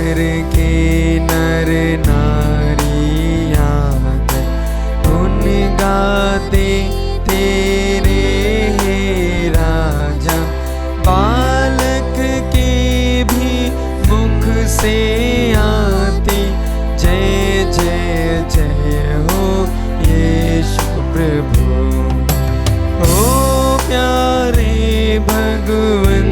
स्वर के नर नारियां गुन गाते तेरे हे राजा। बालक के भी मुख से आती जय जय जय हो यीशु प्रभु। ओ प्यारे भगवन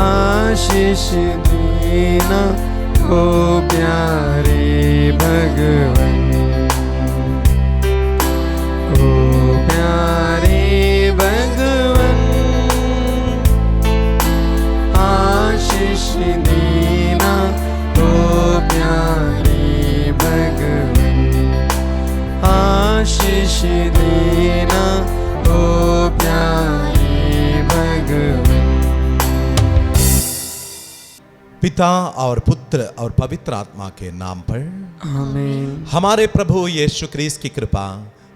आशीष देना, ओ प्यारे भगवन, ओ प्यारे भगवन आशीष देना, ओ प्यारे भगवन आशीष देना, ओ प्यारे भगवन। पिता और पुत्र और पवित्र आत्मा के नाम पर आमीन। हमारे प्रभु यीशु क्रिस्त की कृपा,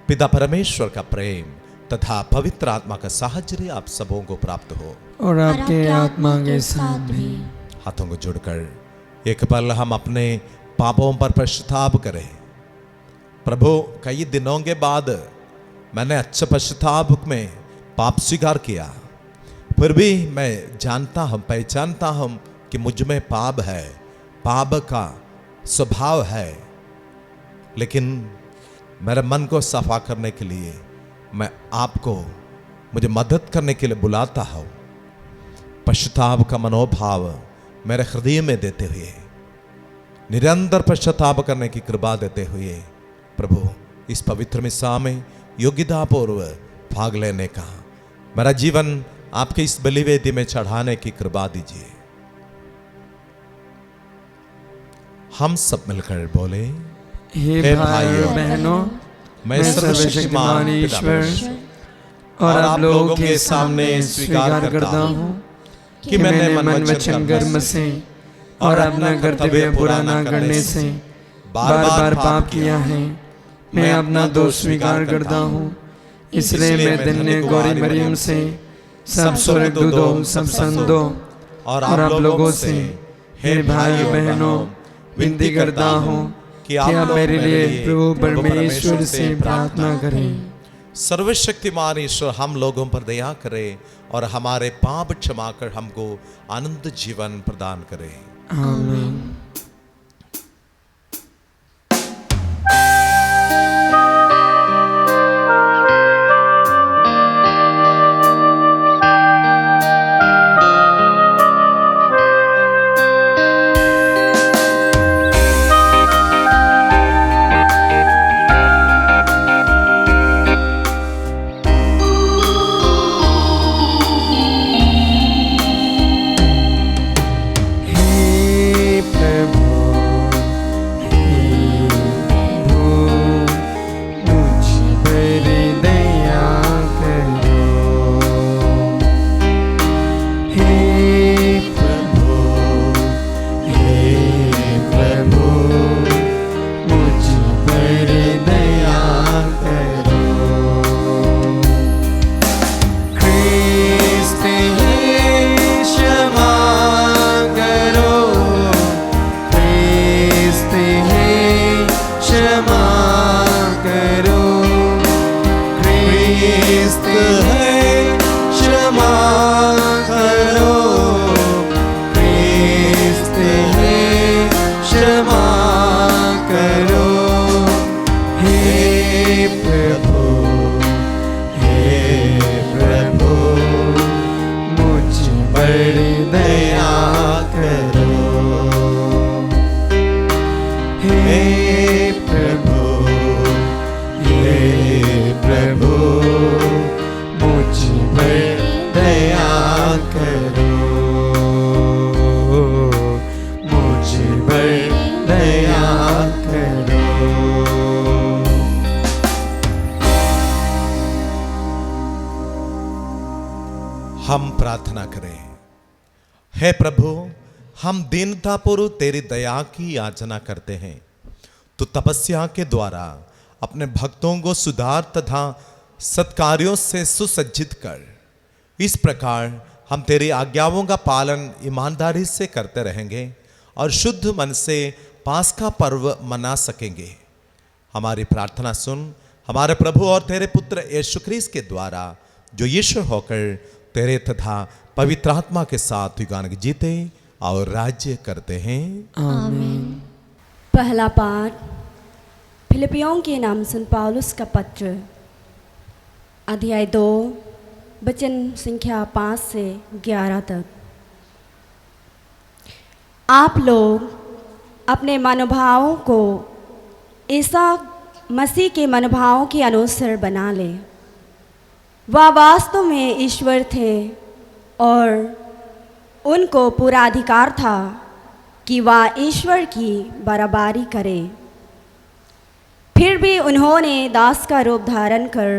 पिता परमेश्वर का प्रेम तथा पवित्र आत्मा का साहचर्य आप सबों को प्राप्त हो और आपके आत्मा के साथ भी। हाथों को जोड़कर एक पल हम अपने पापों पर पश्चाताप करें। प्रभु, कई दिनों के बाद मैंने अच्छे पश्चाताप में पाप स्वीकार किया, फिर भी मैं जानता हूँ, पहचानता हूँ कि मुझ में पाप है, पाप का स्वभाव है। लेकिन मेरे मन को सफा करने के लिए मैं आपको मुझे मदद करने के लिए बुलाता हूँ। पश्चाताप का मनोभाव मेरे हृदय में देते हुए, निरंतर पश्चाताप करने की कृपा देते हुए प्रभु इस पवित्र मिसा में योग्यतापूर्वक भाग लेने का मेरा जीवन आपके इस बलिवेदी में चढ़ाने की कृपा दीजिए। हम सब मिलकर बोले, हे भाइयों बहनों, मैं सर्वशक्तिमान ईश्वर और आप लोगों के सामने स्वीकार करता हूँ कि मैंने मन वचन कर्म से और अपना कर्तव्य पूरा न करने से बार बार पाप किया है। मैं अपना दोष स्वीकार करता हूँ। इसलिए मैं दिन ने गौरी मरियम से, सब स्वर्गदूतों, सब संतों और आप लोगों से, हे भाइयों बहनों, विनती करता हूँ कि आप मेरे लिए प्रभु परमेश्वर से प्रार्थना करें। सर्वशक्तिमान ईश्वर हम लोगों पर दया करे और हमारे पाप क्षमा कर हमको आनंद जीवन प्रदान करे। आमीन। हम प्रार्थना करें। हे प्रभु, हम दीनतापूर्वक तेरी दया की याचना करते हैं। तो तपस्या के द्वारा अपने भक्तों को सुधार तथा सत्कार्यों से सुसज्जित कर। इस प्रकार हम तेरी आज्ञाओं का पालन ईमानदारी से करते रहेंगे और शुद्ध मन से पास्का पर्व मना सकेंगे। हमारी प्रार्थना सुन, हमारे प्रभु और तेरे पुत्र यीशु ख्रीस्त के द्वारा, जो ईश्वर होकर तेरे तथा पवित्र आत्मा के साथ युगानुग जीते और राज्य करते हैं। आमीन। पहला पाठ फिलिपियों के नाम संत पौलुस का पत्र, अध्याय 2, वचन संख्या 5 से 11 तक। आप लोग अपने मनोभावों को ईसा मसीह के मनोभावों के अनुसार बना लें। वह वास्तव में ईश्वर थे और उनको पूरा अधिकार था कि वह ईश्वर की बराबरी करें। फिर भी उन्होंने दास का रूप धारण कर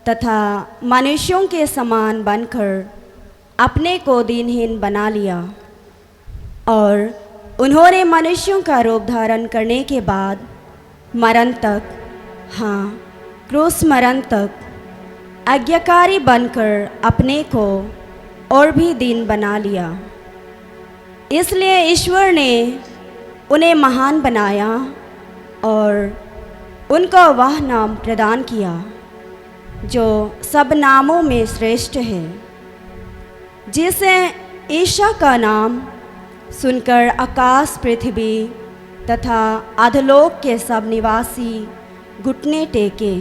तथा मनुष्यों के समान बनकर अपने को दीनहीन बना लिया, और उन्होंने मनुष्यों का रूप धारण करने के बाद मरण तक, हाँ क्रूस मरण तक आज्ञाकारी बनकर अपने को और भी दीन बना लिया। इसलिए ईश्वर ने उन्हें महान बनाया और उनको वह नाम प्रदान किया जो सब नामों में श्रेष्ठ है, जिसे ईशा का नाम सुनकर आकाश, पृथ्वी तथा अधोलोक के सब निवासी घुटने टेके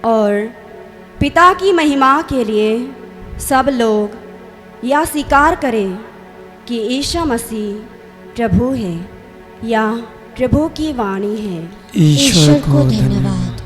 और पिता की महिमा के लिए सब लोग यह स्वीकार करें कि ईसा मसीह प्रभु है या प्रभु की वाणी है। ईश्वर को धन्यवाद।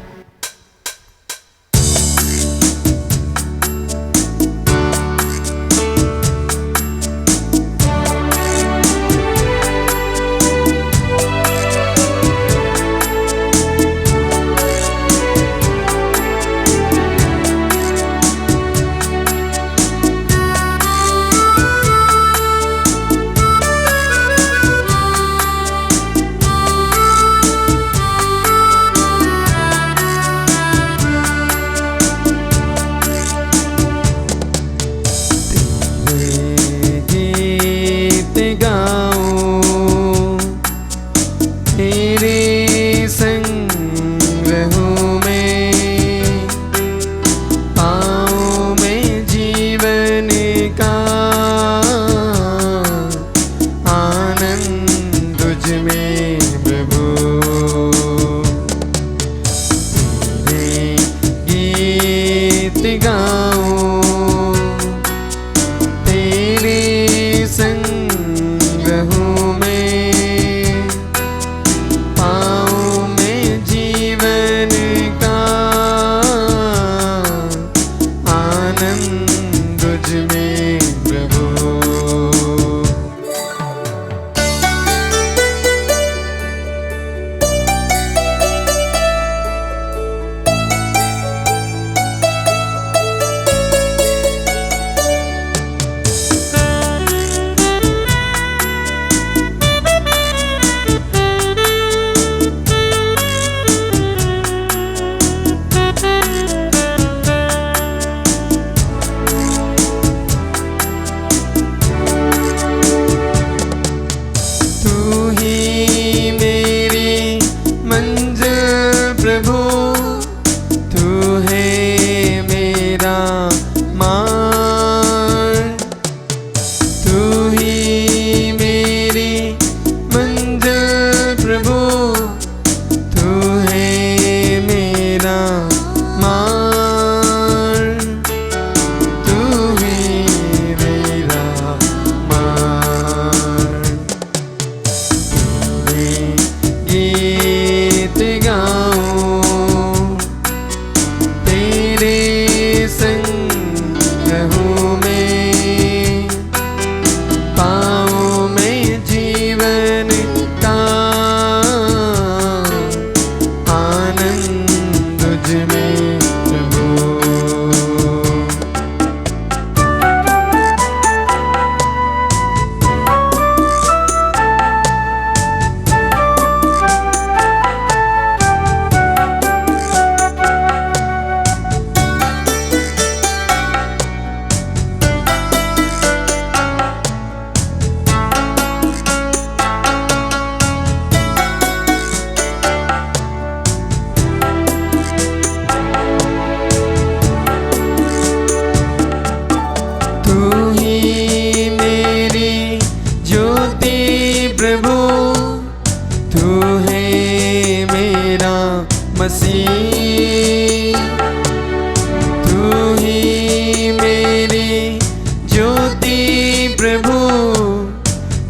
प्रभु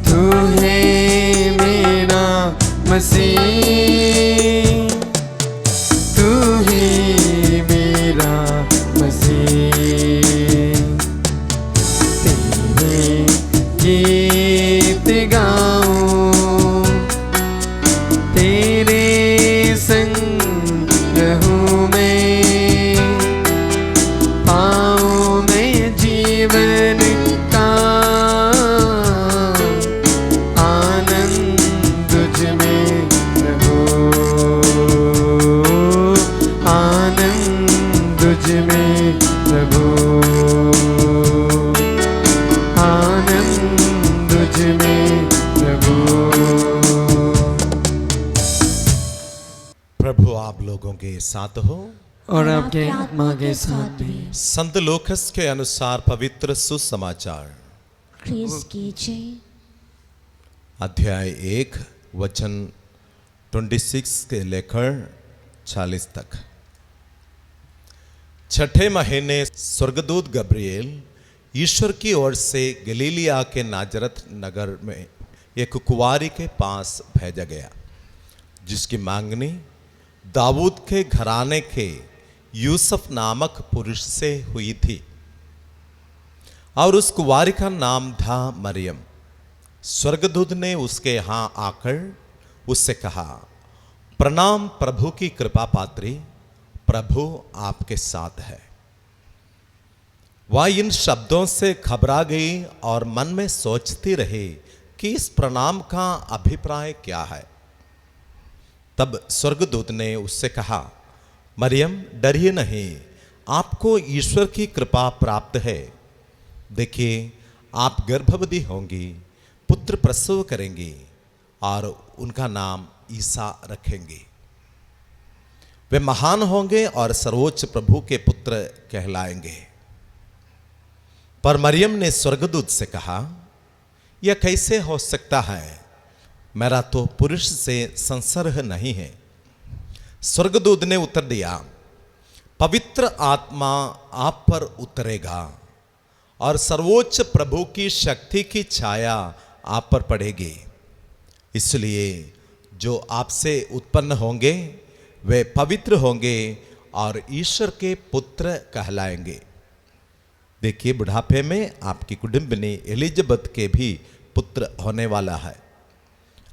तू है मेरा मसीह, तू ही मेरा मसीह। तेरे गीत गाऊं, तेरे संग रहूं मैं, पाऊं मैं जीवन का आनंद तुझ में प्रभु, आनंद तुझ में प्रभु, आनंद तुझ में प्रभु। प्रभु आप लोगों के साथ हो और आपके आत्मा के साथ भी। संत लूकस के अनुसार पवित्र सुसमाचार ख्रीस्त की जय। अध्याय 1 वचन 26 के लेकर 40 तक। छठे महीने स्वर्गदूत गब्रिएल ईश्वर की ओर से गलीलिया के नाजरत नगर में एक कुंवारी के पास भेजा गया, जिसकी मांगनी दाऊद के घराने के यूसुफ नामक पुरुष से हुई थी, और उस कुंवारी का नाम था मरियम। स्वर्गदूत ने उसके यहाँ आकर उससे कहा, प्रणाम प्रभु की कृपा पात्री, प्रभु आपके साथ है। वह इन शब्दों से घबरा गई और मन में सोचती रही कि इस प्रणाम का अभिप्राय क्या है। तब स्वर्गदूत ने उससे कहा, मरियम डरिए नहीं, आपको ईश्वर की कृपा प्राप्त है। देखिए आप गर्भवती होंगी, पुत्र प्रसव करेंगी और उनका नाम ईसा रखेंगी। वे महान होंगे और सर्वोच्च प्रभु के पुत्र कहलाएंगे। पर मरियम ने स्वर्गदूत से कहा, यह कैसे हो सकता है, मेरा तो पुरुष से संसर्ग नहीं है। स्वर्गदूत ने उत्तर दिया, पवित्र आत्मा आप पर उतरेगा और सर्वोच्च प्रभु की शक्ति की छाया आप पर पड़ेगी, इसलिए जो आपसे उत्पन्न होंगे वे पवित्र होंगे और ईश्वर के पुत्र कहलाएंगे। देखिए बुढ़ापे में आपकी कुटुंबिनी एलिजाबेथ के भी पुत्र होने वाला है।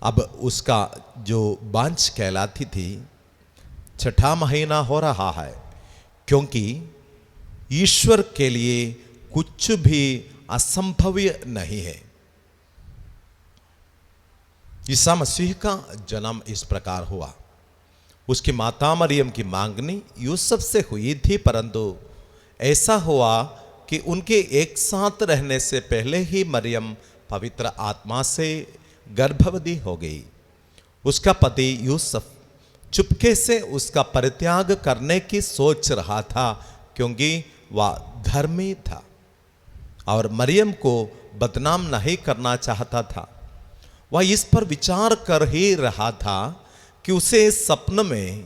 अब उसका जो बांझ कहलाती थी, छठा महीना हो रहा है, क्योंकि ईश्वर के लिए कुछ भी असंभव नहीं है। ईसा मसीह का जन्म इस प्रकार हुआ। उसकी माता मरियम की मांगनी यूसुफ से हुई थी, परंतु ऐसा हुआ कि उनके एक साथ रहने से पहले ही मरियम पवित्र आत्मा से गर्भवती हो गई। उसका पति यूसुफ चुपके से उसका परित्याग करने की सोच रहा था, क्योंकि वह धर्मी था और मरियम को बदनाम नहीं करना चाहता था। वह इस पर विचार कर ही रहा था कि उसे सपन में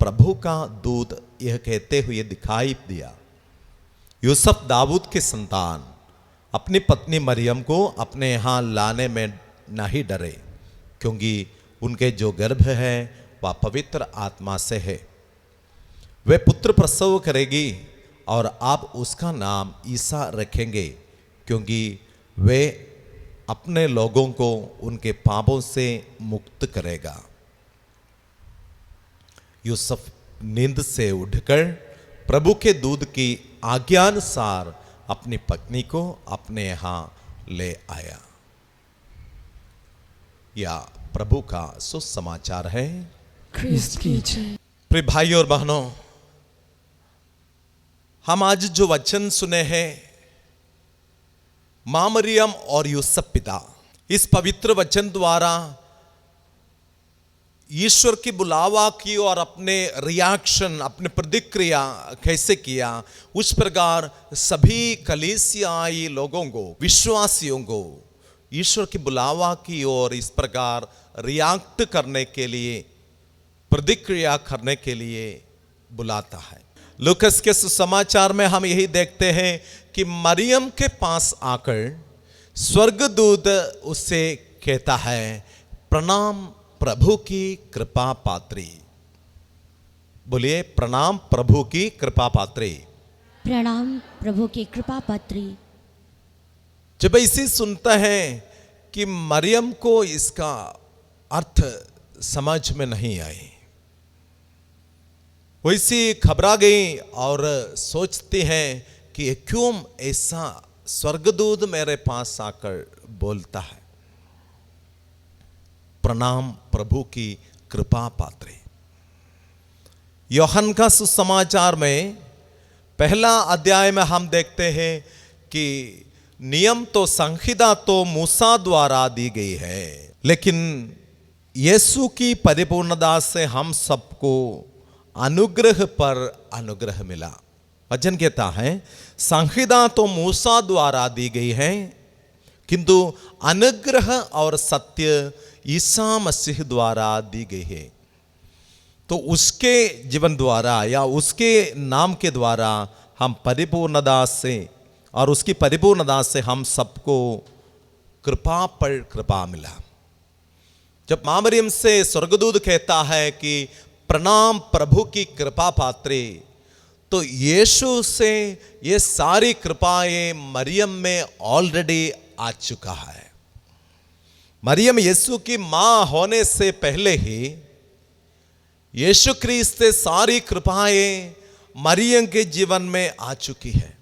प्रभु का दूत यह कहते हुए दिखाई दिया, यूसुफ दाऊद के संतान अपनी पत्नी मरियम को अपने यहाँ लाने में नहीं डरे, क्योंकि उनके जो गर्भ है वह पवित्र आत्मा से है। वे पुत्र प्रसव करेगी और आप उसका नाम ईसा रखेंगे, क्योंकि वे अपने लोगों को उनके पापों से मुक्त करेगा। यूसुफ नींद से उठकर प्रभु के दूत की आज्ञानुसार अपनी पत्नी को अपने यहाँ ले आया। या प्रभु का सुसमाचार है। ख्रीस्त की जय। प्रिय भाई और बहनों, हम आज जो वचन सुने हैं, मां मरियम और यूसुफ पिता, इस पवित्र वचन द्वारा ईश्वर की बुलावा की और अपने रिएक्शन, अपने प्रतिक्रिया कैसे किया, उस प्रकार सभी कलीसियाई लोगों को, विश्वासियों को ईश्वर की बुलावा की और इस प्रकार रिएक्ट करने के लिए, प्रतिक्रिया करने के लिए बुलाता है। लूकस के सुसमाचार में हम यही देखते हैं कि मरियम के पास आकर स्वर्गदूत उससे कहता है, प्रणाम प्रभु की कृपा पात्री। बोलिए, प्रणाम प्रभु की कृपा पात्री। प्रणाम प्रभु की कृपा पात्री। जब इसे सुनता है कि मरियम को इसका अर्थ समझ में नहीं आई, वैसी घबरा गई और सोचती हैं कि क्यों ऐसा स्वर्गदूत मेरे पास आकर बोलता है। प्रणाम प्रभु की कृपा पात्री। यूहन्ना का सुसमाचार में पहला अध्याय में हम देखते हैं कि नियम तो संहिता तो मूसा द्वारा दी गई है, लेकिन यीशु की परिपूर्णता से हम सबको अनुग्रह पर अनुग्रह मिला। वचन कहता है, संहिता तो मूसा द्वारा दी गई है, किंतु अनुग्रह और सत्य ईसा मसीह द्वारा दी गई है। तो उसके जीवन द्वारा या उसके नाम के द्वारा हम परिपूर्णता से और उसकी परिपूर्णता से हम सबको कृपा पर कृपा मिला। जब मां मरियम से स्वर्गदूत कहता है कि प्रणाम प्रभु की कृपा पात्री, तो यीशु से ये सारी कृपाएं मरियम में ऑलरेडी आ चुका है। मरियम यीशु की मां होने से पहले ही यीशु ख्रीस्त से सारी कृपाएं मरियम के जीवन में आ चुकी है।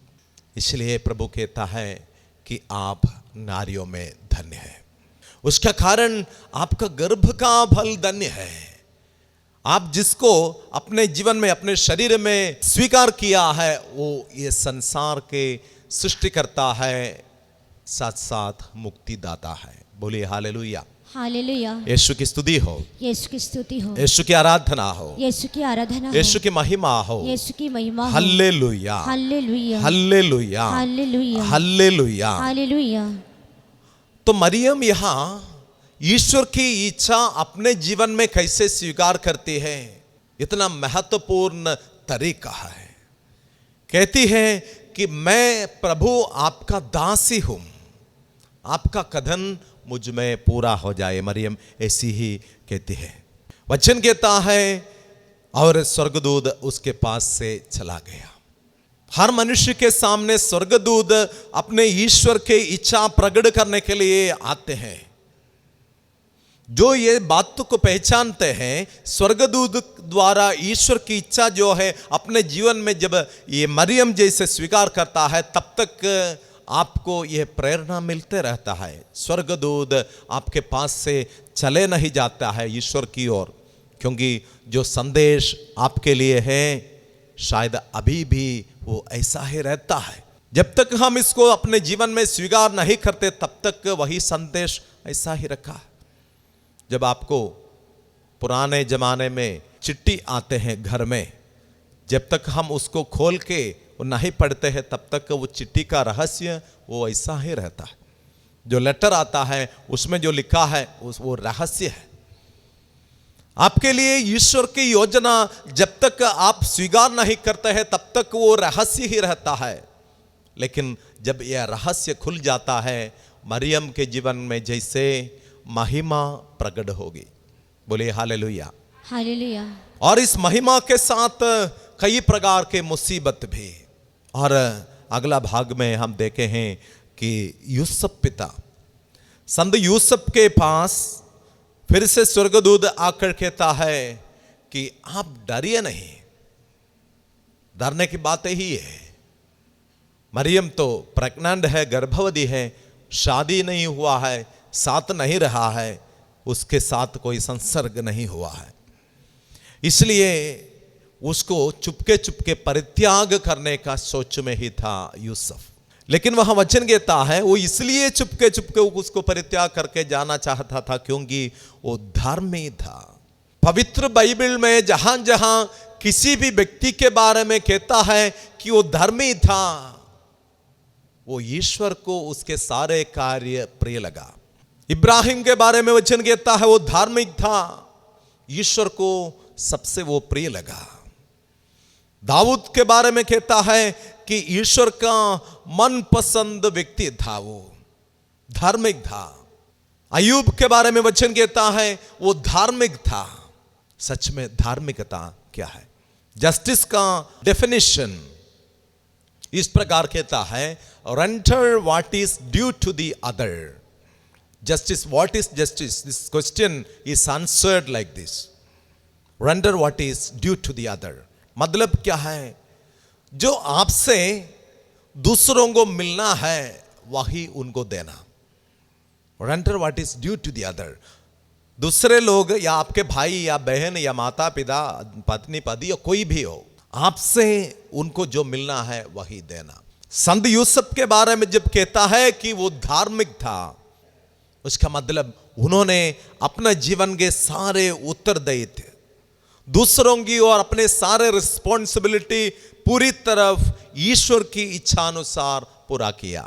इसलिए प्रभु कहता है कि आप नारियों में धन्य है। उसका कारण आपका गर्भ का फल धन्य है। आप जिसको अपने जीवन में अपने शरीर में स्वीकार किया है, वो ये संसार के सृष्टिकर्ता है, साथ साथ मुक्तिदाता है। बोलिए हालेलुया, हालेलुया। यीशु की स्तुति हो, यीशु की स्तुति हो, यीशु की आराधना हो, यीशु की आराधना हो, यीशु की महिमा हो, यीशु की महिमा हो। Hallelujah, hallelujah, hallelujah, hallelujah, hallelujah. Hallelujah. तो मरियम यहाँ ईश्वर की इच्छा अपने जीवन में कैसे स्वीकार करती है, इतना महत्वपूर्ण तरीका है। कहती है कि मैं प्रभु आपका दासी हूं, आपका कथन मुझ में पूरा हो जाए। मरियम ऐसी ही कहती है। वचन कहता है और स्वर्गदूत उसके पास से चला गया। हर मनुष्य के सामने स्वर्गदूत अपने ईश्वर के इच्छा प्रकट करने के लिए आते हैं। जो ये बात को पहचानते हैं, स्वर्गदूत द्वारा ईश्वर की इच्छा जो है अपने जीवन में जब ये मरियम जैसे स्वीकार करता है, तब तक आपको यह प्रेरणा मिलते रहता है। स्वर्गदूत आपके पास से चले नहीं जाता है ईश्वर की ओर, क्योंकि जो संदेश आपके लिए है शायद अभी भी वो ऐसा ही रहता है। जब तक हम इसको अपने जीवन में स्वीकार नहीं करते, तब तक वही संदेश ऐसा ही रखा है। जब आपको पुराने जमाने में चिट्ठी आते हैं घर में, जब तक हम उसको खोल के वो नहीं पढ़ते हैं, तब तक वो चिट्ठी का रहस्य वो ऐसा ही रहता है। जो लेटर आता है उसमें जो लिखा है वो रहस्य है। आपके लिए ईश्वर की योजना जब तक आप स्वीकार नहीं करते हैं, तब तक वो रहस्य ही रहता है। लेकिन जब यह रहस्य खुल जाता है, मरियम के जीवन में जैसे महिमा प्रकट होगी। बोलिए हालेलुया, हालेलुया। और इस महिमा के साथ कई प्रकार के मुसीबत भी। और अगला भाग में हम देखे हैं कि यूसुफ पिता, संत यूसुफ के पास फिर से स्वर्गदूत आकर कहता है कि आप डरिए नहीं। डरने की बात ही है। मरियम तो प्रेग्नेंट है, गर्भवती है, शादी नहीं हुआ है, साथ नहीं रहा है, उसके साथ कोई संसर्ग नहीं हुआ है, इसलिए उसको चुपके चुपके परित्याग करने का सोच में ही था यूसुफ। लेकिन वह वचन कहता है वो इसलिए चुपके चुपके उसको परित्याग करके जाना चाहता था क्योंकि वो धर्मी था। पवित्र बाइबल में जहां जहां किसी भी व्यक्ति के बारे में कहता है कि वो धर्मी था, वो ईश्वर को उसके सारे कार्य प्रिय लगा। इब्राहिम के बारे में वचन कहता है वो धार्मिक था, ईश्वर को सबसे वो प्रिय लगा। दाऊद के बारे में कहता है कि ईश्वर का मनपसंद व्यक्ति था वो। धार्मिक था। अय्यूब के बारे में वचन कहता है वो धार्मिक था। सच में धार्मिकता क्या है? जस्टिस का डेफिनेशन इस प्रकार कहता है, render what is due to the other. Justice, what is justice? This question is answered like this, render what is due to the other. मतलब क्या है? जो आपसे दूसरों को मिलना है वही उनको देना। Render what is due to the other. दूसरे लोग या आपके भाई या बहन या माता पिता, पत्नी पति या कोई भी हो, आपसे उनको जो मिलना है वही देना। संत यूसुफ के बारे में जब कहता है कि वो धार्मिक था, उसका मतलब उन्होंने अपने जीवन के सारे उत्तरदायित्व दूसरों की और अपने सारे रिस्पॉन्सिबिलिटी पूरी तरफ ईश्वर की इच्छा अनुसार पूरा किया।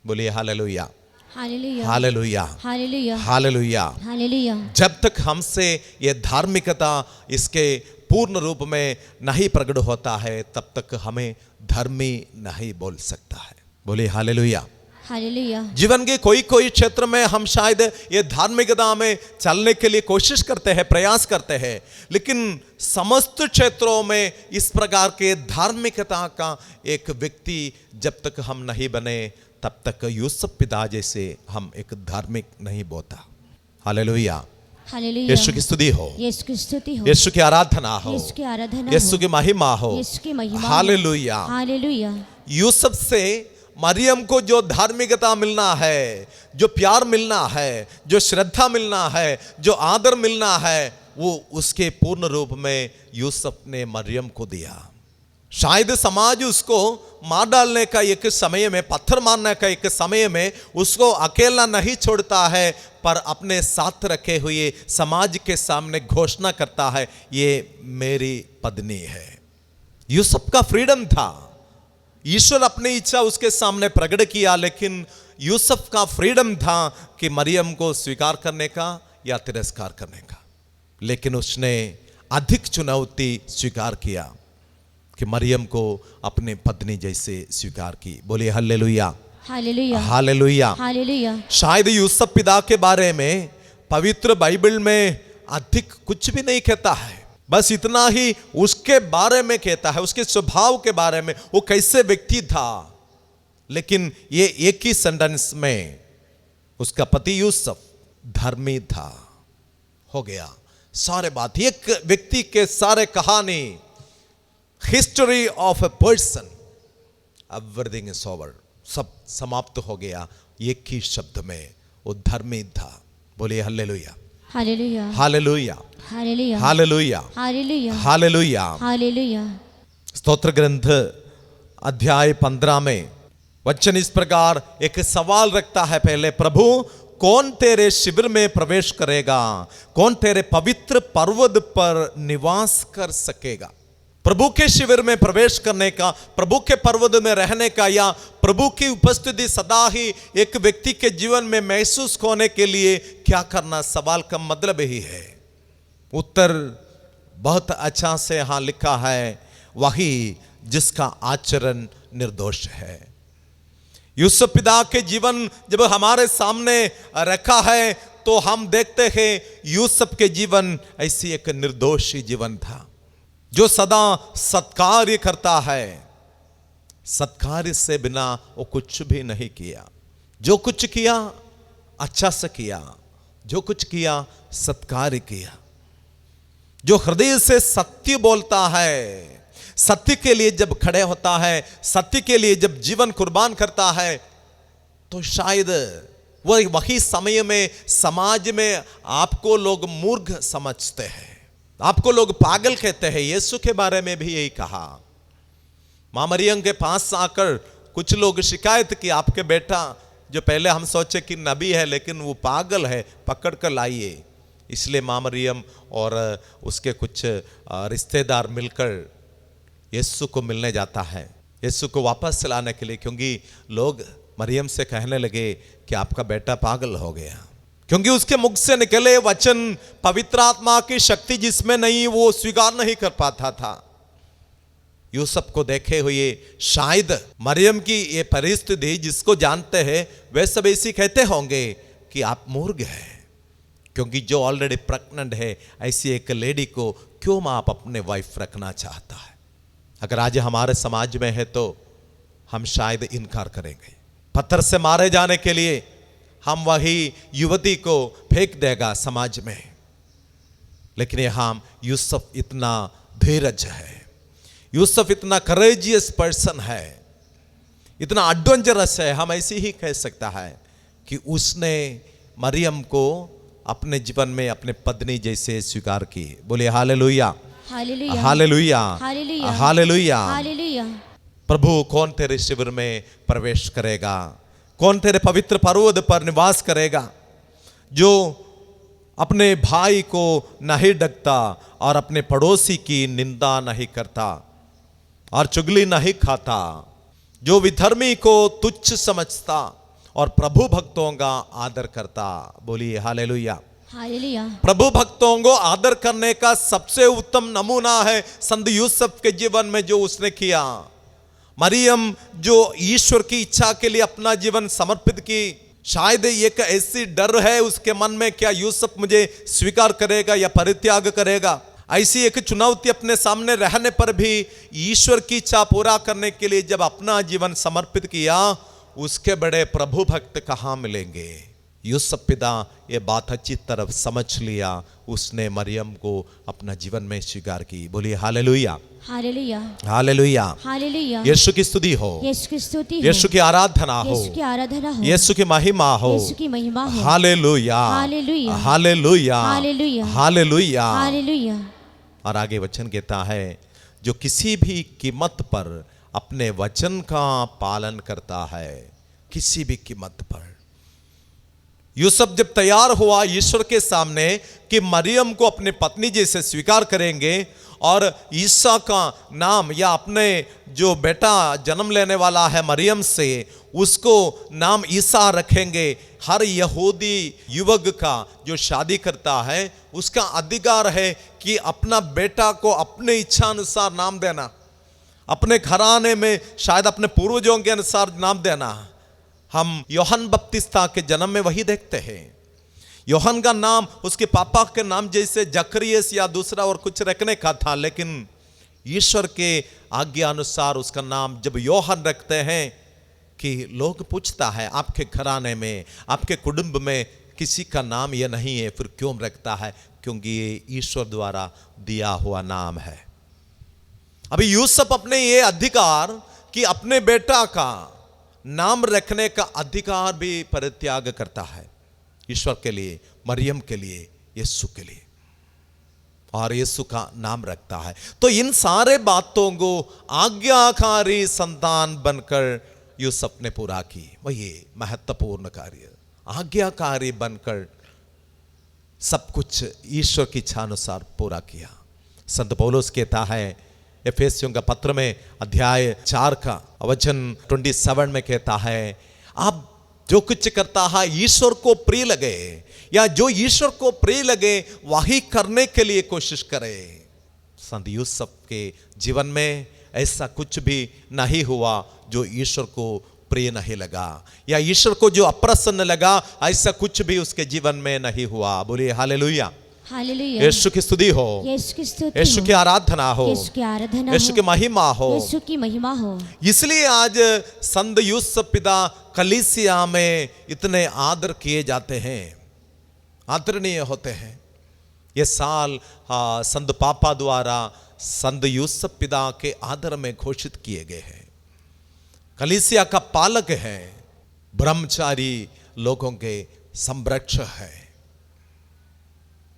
बोलिए hallelujah, hallelujah, hallelujah, hallelujah, hallelujah. Hallelujah. जब तक हमसे ये धार्मिकता इसके पूर्ण रूप में नहीं प्रकट होता है तब तक हमें धर्मी नहीं बोल सकता है। बोलिए हालेलुया, हालेलुया। जीवन के कोई कोई क्षेत्र में हम शायद ये धार्मिकता में चलने के लिए कोशिश करते हैं, प्रयास करते हैं, लेकिन समस्त क्षेत्रों में इस प्रकार के धार्मिकता का एक व्यक्ति जब तक हम नहीं बने तब तक यूसुफ पिता जैसे हम एक धार्मिक नहीं बोता। Hallelujah, hallelujah. यीशु की स्तुति हो, यीशु की स्तुति हो, यीशु की आराधना हो, यीशु की आराधना यीशु हो, की महिमा हो। यीशु की महिमा हो। हालेलुया। हालेलुया। यूसुफ से मरियम को जो धार्मिकता मिलना है, जो प्यार मिलना है, जो श्रद्धा मिलना है, जो आदर मिलना है, वो उसके पूर्ण रूप में यूसुफ ने मरियम को दिया। शायद समाज उसको मार डालने का एक समय में, पत्थर मारने का एक समय में उसको अकेला नहीं छोड़ता है, पर अपने साथ रखे हुए समाज के सामने घोषणा करता है, ये मेरी पत्नी है। यूसुफ का फ्रीडम था, ईश्वर अपनी इच्छा उसके सामने प्रकट किया, लेकिन यूसुफ का फ्रीडम था कि मरियम को स्वीकार करने का या तिरस्कार करने का। लेकिन उसने अधिक चुनौती स्वीकार किया कि मरियम को अपने पत्नी जैसे स्वीकार की। बोलिए हालेलुया, हालेलुया, हालेलुया। हालेलुया। शायद यूसुफ पिता के बारे में पवित्र बाइबल में अधिक कुछ भी नहीं कहता है, बस इतना ही उसके बारे में कहता है, उसके स्वभाव के बारे में, वो कैसे व्यक्ति था। लेकिन ये एक ही सेंटेंस में उसका पति यूसुफ धर्मी था, हो गया सारे बात। एक व्यक्ति के सारे कहानी, history of a person, everything is over, सब समाप्त हो गया एक ही शब्द में, वो धर्मी था। बोलिए hallelujah, hallelujah, hallelujah, hallelujah, hallelujah, hallelujah, hallelujah. Hallelujah. स्तोत्र ग्रंथ अध्याय 15 में वचन इस प्रकार एक सवाल रखता है। पहले, प्रभु कौन तेरे शिविर में प्रवेश करेगा? कौन तेरे पवित्र पर्वत पर निवास कर सकेगा? प्रभु के शिविर में प्रवेश करने का, प्रभु के पर्वत में रहने का, या प्रभु की उपस्थिति सदा ही एक व्यक्ति के जीवन में महसूस होने के लिए क्या करना? सवाल का मतलब ही है। उत्तर बहुत अच्छा से यहां लिखा है, वही जिसका आचरण निर्दोष है। यूसुफ पिता के जीवन जब हमारे सामने रखा है तो हम देखते हैं यूसुफ के जीवन ऐसी एक निर्दोषी जीवन था, जो सदा सत्कार्य करता है। सत्कार्य से बिना वो कुछ भी नहीं किया। जो कुछ किया अच्छा से किया, जो कुछ किया सत्कार्य किया। जो हृदय से सत्य बोलता है, सत्य के लिए जब खड़े होता है, सत्य के लिए जब जीवन कुर्बान करता है, तो शायद वही समय में समाज में आपको लोग मूर्ख समझते हैं, आपको लोग पागल कहते हैं। यीशु के बारे में भी यही कहा। मां मरियम के पास आकर कुछ लोग शिकायत की, आपके बेटा जो पहले हम सोचे कि नबी है लेकिन वो पागल है, पकड़ कर लाइए। इसलिए मां मरियम और उसके कुछ रिश्तेदार मिलकर यीशु को मिलने जाता है, यीशु को वापस लाने के लिए, क्योंकि लोग मरियम से कहने लगे कि आपका बेटा पागल हो गया, क्योंकि उसके मुख से निकले वचन पवित्र आत्मा की शक्ति जिसमें नहीं, वो स्वीकार नहीं कर पाता था। यूसुफ को देखे हुए शायद मरियम की ये परिस्थिति जिसको जानते हैं वे सब ऐसी कहते होंगे कि आप मूर्ख हैं, क्योंकि जो ऑलरेडी प्रेग्नेंट है ऐसी एक लेडी को क्यों आप अपने वाइफ रखना चाहता है। अगर आज हमारे समाज में है तो हम शायद इनकार करेंगे। पत्थर से मारे जाने के लिए हम वही युवती को फेंक देगा समाज में, लेकिन यहां यूसुफ इतना धीरज है, यूसुफ इतना करेजियस पर्सन है, इतना एडवेंचरस है, हम ऐसे ही कह सकता है कि उसने मरियम को अपने जीवन में अपने पत्नी जैसे स्वीकार की। बोले hallelujah, hallelujah, hallelujah, hallelujah, hallelujah. Hallelujah. प्रभु कौन तेरे शिविर में प्रवेश करेगा, कौन तेरे पवित्र पर्वत पर निवास करेगा, जो अपने भाई को नहीं डकता और अपने पड़ोसी की निंदा नहीं करता और चुगली नहीं खाता, जो विधर्मी को तुच्छ समझता और प्रभु भक्तों का आदर करता। बोलिए हालेलुया, हालेलुया। प्रभु भक्तों को आदर करने का सबसे उत्तम नमूना है संत यूसुफ के जीवन में जो उसने किया। मरियम जो ईश्वर की इच्छा के लिए अपना जीवन समर्पित की, शायद एक ऐसी डर है उसके मन में, क्या यूसुफ मुझे स्वीकार करेगा या परित्याग करेगा। ऐसी एक चुनौती अपने सामने रहने पर भी ईश्वर की इच्छा पूरा करने के लिए जब अपना जीवन समर्पित किया, उसके बड़े प्रभु भक्त कहां मिलेंगे। यूसुफ पिता ये बात अच्छी तरह समझ लिया, उसने मरियम को अपना जीवन में स्वीकार की। बोलिए हालेलुया, हालेलुया, हालेलुया, हालेलुया। यीशु की स्तुति हो, यीशु की स्तुति हो, यीशु की आराधना हो, यीशु की आराधना हो, यीशु की महिमा हो, यीशु की महिमा हो। Hallelujah, hallelujah, hallelujah, hallelujah, hallelujah. Hallelujah. और आगे वचन कहता है, जो किसी भी कीमत पर अपने वचन का पालन करता है, किसी भी कीमत पर। यूसुफ जब तैयार हुआ ईश्वर के सामने कि मरियम को अपने पत्नी जैसे स्वीकार करेंगे और ईसा का नाम या अपने जो बेटा जन्म लेने वाला है मरियम से, उसको नाम ईसा रखेंगे। हर यहूदी युवक का जो शादी करता है उसका अधिकार है कि अपना बेटा को अपने इच्छा अनुसार नाम देना, अपने घराने में शायद अपने पूर्वजों के अनुसार नाम देना। हम यूहन्ना बपतिस्ता के जन्म में वही देखते हैं। यूहन्ना का नाम उसके पापा के नाम जैसे जकरियस या दूसरा और कुछ रखने का था, लेकिन ईश्वर के आज्ञा अनुसार उसका नाम जब यूहन्ना रखते हैं कि लोग पूछता है आपके घराने में, आपके कुटुंब में किसी का नाम ये नहीं है, फिर क्यों रखता है? क्योंकि ये ईश्वर द्वारा दिया हुआ नाम है। अभी यूसुफ अपने ये अधिकार कि अपने बेटा का नाम रखने का अधिकार भी परित्याग करता है ईश्वर के लिए, मरियम के लिए, यीशु के लिए, और यीशु का नाम रखता है। तो इन सारे बातों को आज्ञाकारी संतान बनकर यूसुफ ने पूरा की। वही महत्वपूर्ण कार्य, आज्ञाकारी बनकर सब कुछ ईश्वर की इच्छा अनुसार पूरा किया। संत पौलुस कहता है एफेसियों का पत्र में अध्याय 4 का वचन 27 में कहता है, आप जो कुछ करता है ईश्वर को प्रिय लगे, या जो ईश्वर को प्रिय लगे वही करने के लिए कोशिश करे। संत यूसुफ के जीवन में ऐसा कुछ भी नहीं हुआ जो ईश्वर को प्रिय नहीं लगा, या ईश्वर को जो अप्रसन्न लगा, ऐसा कुछ भी उसके जीवन में नहीं हुआ। बोलिए हालेलुया, हालेलुया। यीशु की स्तुति हो, यीशु की स्तुति यीशु की आराधना हो, यीशु की आराधना यीशु की महिमा हो, यीशु की महिमा हो। इसलिए आज संत यूसुफ पिता कलीसिया में इतने आदर किए जाते हैं, आदरणीय होते हैं। ये साल संत पापा द्वारा संत यूसुफ पिता के आदर में घोषित किए गए हैं। कलीसिया का पालक है, ब्रह्मचारी लोगों के संरक्षक है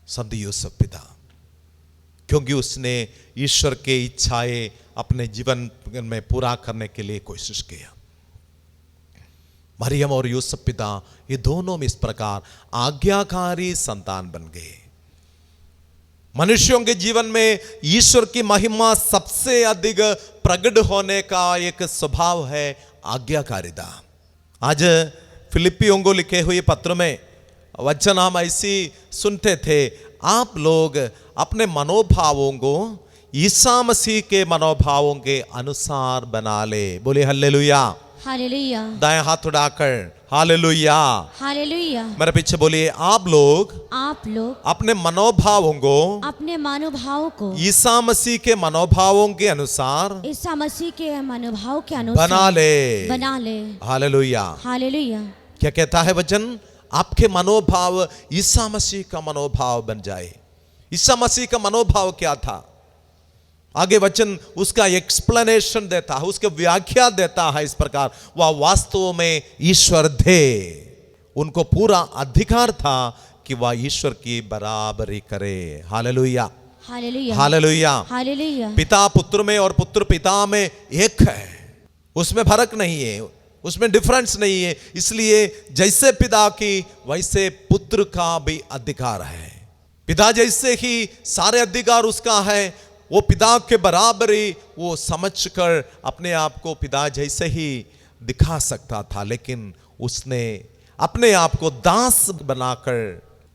संत यूसुफ पिता, क्योंकि उसने ईश्वर के इच्छाएं अपने जीवन में पूरा करने के लिए कोशिश किया। मरियम और यूसुफ पिता ये दोनों में इस प्रकार आज्ञाकारी संतान बन गए। मनुष्यों के जीवन में ईश्वर की महिमा सबसे अधिक प्रकट होने का एक स्वभाव है आज्ञाकारिता। आज फिलिपियों को लिखे हुए पत्र में वचन हम ऐसी सुनते थे, आप लोग अपने मनोभावों को ईसा मसीह के मनोभावों के अनुसार बना ले। बोले हल्लेलुया। हालेलुया, दाएं हाथ उठाकर हालेलुया। हालेलुया। मेरे पीछे बोलिए, आप लोग अपने मनोभावों को अपने मनोभाव को ईसा मसीह के मनोभावों के अनुसार ईसा मसीह के मनोभाव के अनुसार बना ले। हालेलुया। हालेलुया। क्या कहता है वचन? आपके मनोभाव ईसा मसीह का मनोभाव बन जाए। ईसा मसीह का मनोभाव क्या था? आगे वचन उसका एक्सप्लेनेशन देता है, उसके व्याख्या देता है इस प्रकार, वह वास्तव में ईश्वर थे। उनको पूरा अधिकार था कि वह ईश्वर की बराबरी करे। Hallelujah, hallelujah, hallelujah, hallelujah. पिता पुत्र में और पुत्र पिता में एक है, उसमें फर्क नहीं है, उसमें डिफरेंस नहीं है। इसलिए जैसे पिता की वैसे पुत्र का भी अधिकार है। पिता जैसे ही सारे अधिकार उसका है, वो पिता के बराबरी वो समझकर अपने आप को पिता जैसे ही दिखा सकता था, लेकिन उसने अपने आप को दास बनाकर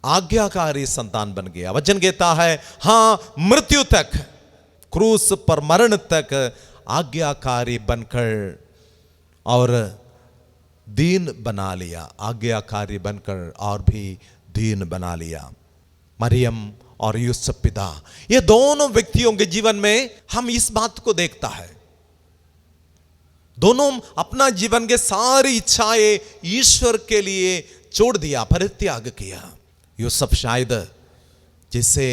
आज्ञाकारी संतान बन गया। वचन कहता है, हाँ, मृत्यु तक, क्रूस पर मरण तक आज्ञाकारी बनकर और दीन बना लिया। आज्ञाकारी बनकर और भी दीन बना लिया। मरियम और यूसुफ पिता, ये दोनों व्यक्तियों के जीवन में हम इस बात को देखता है। दोनों अपना जीवन के सारी इच्छाएं ईश्वर के लिए छोड़ दिया, परित्याग किया। यूसुफ शायद जैसे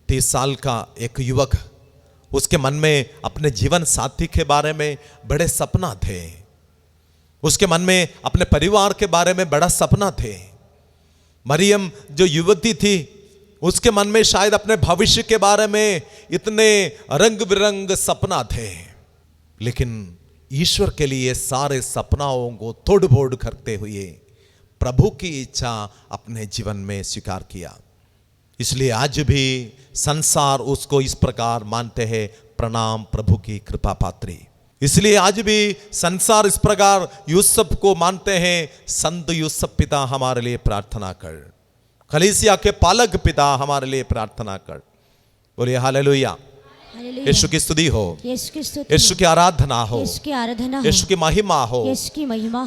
30 साल का एक युवक, उसके मन में अपने जीवन साथी के बारे में बड़े सपना थे। उसके मन में अपने परिवार के बारे में बड़ा सपना थे। मरियम जो युवती थी, उसके मन में शायद अपने भविष्य के बारे में इतने रंग बिरंग सपना थे, लेकिन ईश्वर के लिए सारे सपनाओं को तोड़ फोड़ करते हुए प्रभु की इच्छा अपने जीवन में स्वीकार किया। इसलिए आज भी संसार उसको इस प्रकार मानते हैं, प्रणाम प्रभु की कृपा पात्री। इसलिए आज भी संसार इस प्रकार यूसुफ को मानते हैं, संत यूसुफ पिता हमारे लिए प्रार्थना कर, कलीसिया के पालक पिता हमारे लिए प्रार्थना कर। बोलिए हालेलुया। यीशु की स्तुति हो, यीशु की आराधना हो, यीशु की महिमा हो।